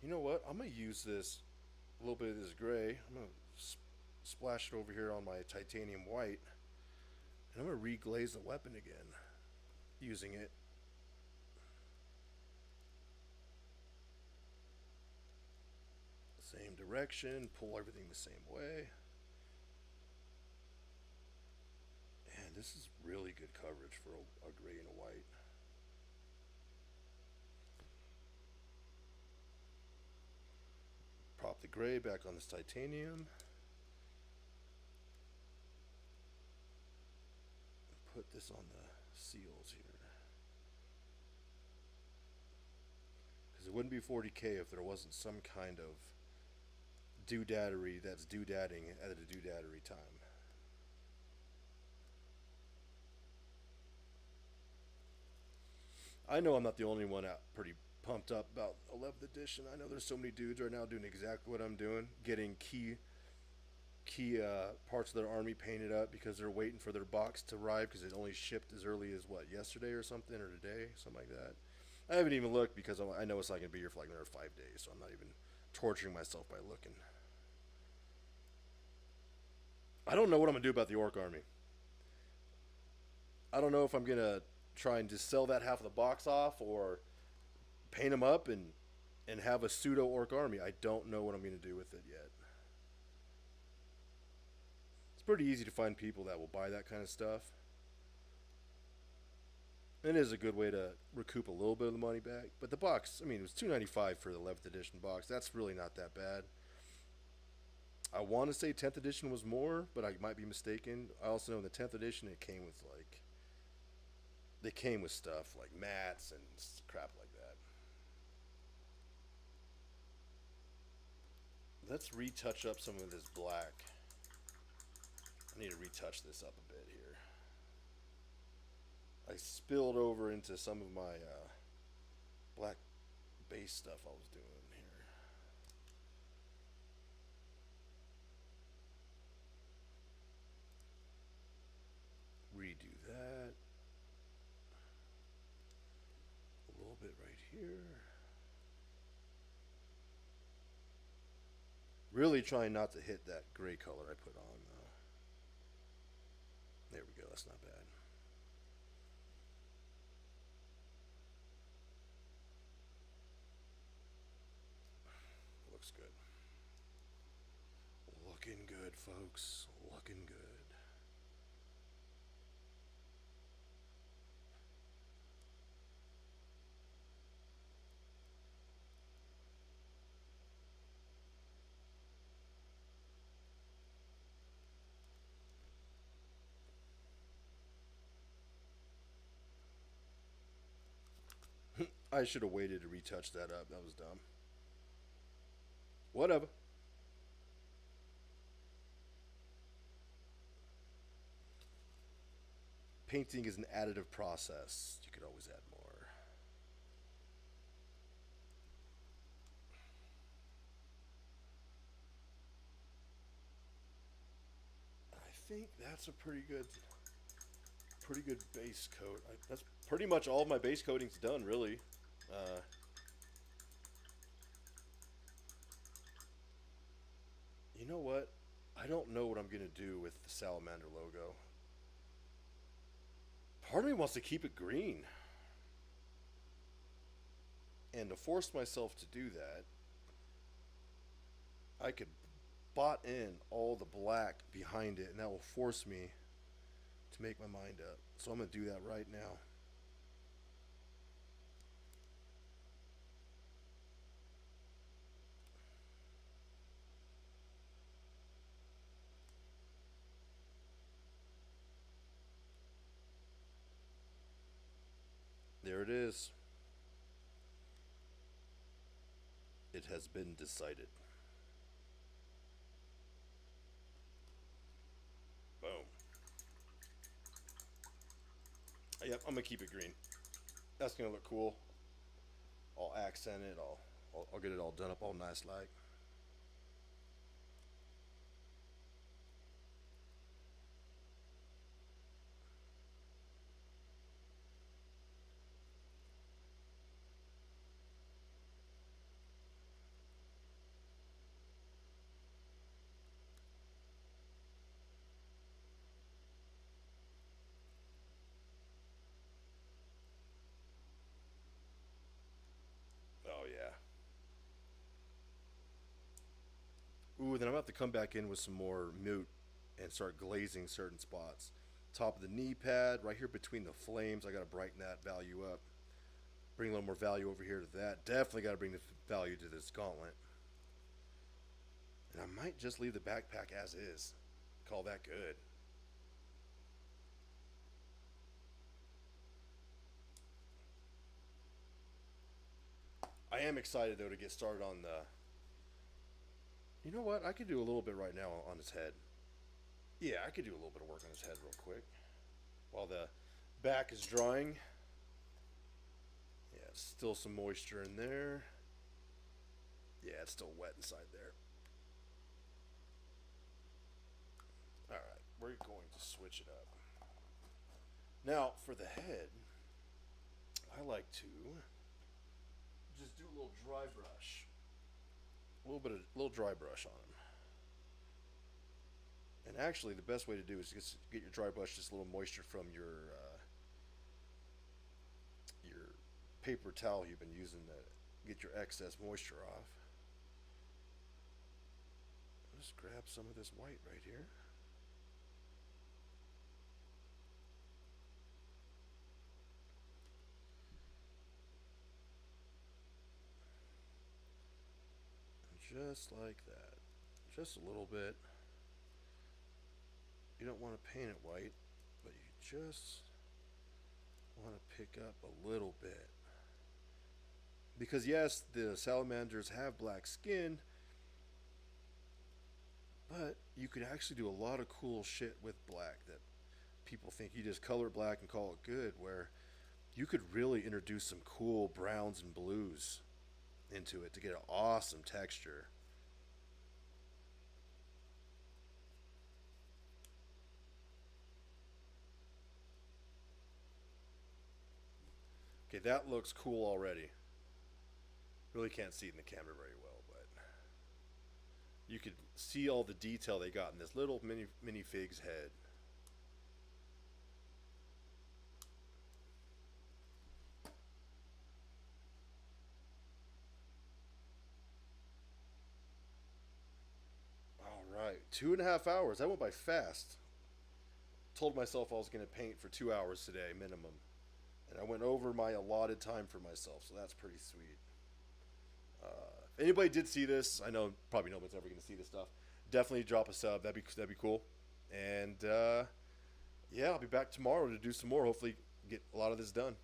You know what? I'm going to use this, a little bit of this gray. I'm going to splash it over here on my titanium white. And I'm going to reglaze the weapon again using it. Same direction, pull everything the same way. And this is really good coverage for a gray and a white. Prop the gray back on this titanium. put this on the seals here. Because it wouldn't be 40K if there wasn't some kind of doodadery that's doodadding at a doodadery time. I know I'm not the only one out pretty pumped up about 11th edition. I know there's so many dudes right now doing exactly what I'm doing, getting key parts of their army painted up because they're waiting for their box to arrive because it only shipped as early as what, yesterday or something, or today, something like that. I haven't even looked because I know it's not going to be here for like another 5 days, so I'm not even torturing myself by looking. I don't know what I'm going to do about the orc army. I don't know if I'm going to try and just sell that half of the box off or paint them up and have a pseudo orc army. I don't know what I'm going to do with it yet. It's pretty easy to find people that will buy that kind of stuff. It is a good way to recoup a little bit of the money back. But the box, I mean, it was $295 for the 11th edition box. That's really not that bad. I want to say 10th edition was more, but I might be mistaken. I also know in the 10th edition it came with stuff like mats and crap like that. Let's retouch up some of this black. I need to retouch this up a bit here. I spilled over into some of my black base stuff I was doing here. Redo that. A little bit right here. Really trying not to hit that gray color I put on though. There we go, that's not bad. Looks good. Looking good, folks. Looking good. I should have waited to retouch that up. That was dumb. Whatever. Painting is an additive process. You could always add more. I think that's a pretty good base coat. That's pretty much all of my base coating's done, really. You know what? I don't know what I'm gonna do with the Salamander logo. Part of me wants to keep it green. And to force myself to do that, I could bot in all the black behind it, and that will force me to make my mind up. So I'm going to do that right now. There it is. It has been decided. Boom. Yep, I'm gonna keep it green. That's gonna look cool. I'll accent it. I'll get it all done up all nice like. Oh yeah. Ooh, then I'm gonna have to come back in with some more mute and start glazing certain spots. Top of the knee pad, right here between the flames, I gotta brighten that value up. Bring a little more value over here to that. Definitely gotta bring the value to this gauntlet. And I might just leave the backpack as is. Call that good. am excited though to get started on the. You know what? I could do a little bit right now on his head. Yeah, I could do a little bit of work on his head real quick while the back is drying. Yeah, still some moisture in there. Yeah, it's still wet inside there. Alright, we're going to switch it up. Now, for the head, I like to just do a little dry brush. A little dry brush on him. And actually, the best way to do is just get your dry brush just a little moisture from your paper towel you've been using to get your excess moisture off. Just grab some of this white right here. And just like that. Just a little bit. You don't want to paint it white, but you just want to pick up a little bit. Because yes, the salamanders have black skin, but you could actually do a lot of cool shit with black that people think you just color black and call it good, where you could really introduce some cool browns and blues into it to get an awesome texture. Okay, that looks cool already. Really can't see it in the camera very well, but you could see all the detail they got in this little minifig's head. All right, 2.5 hours. That went by fast. Told myself I was going to paint for 2 hours today, minimum. And I went over my allotted time for myself, so that's pretty sweet. If anybody did see this, I know probably nobody's ever going to see this stuff. Definitely drop a sub. That'd be cool. And yeah, I'll be back tomorrow to do some more. Hopefully, get a lot of this done.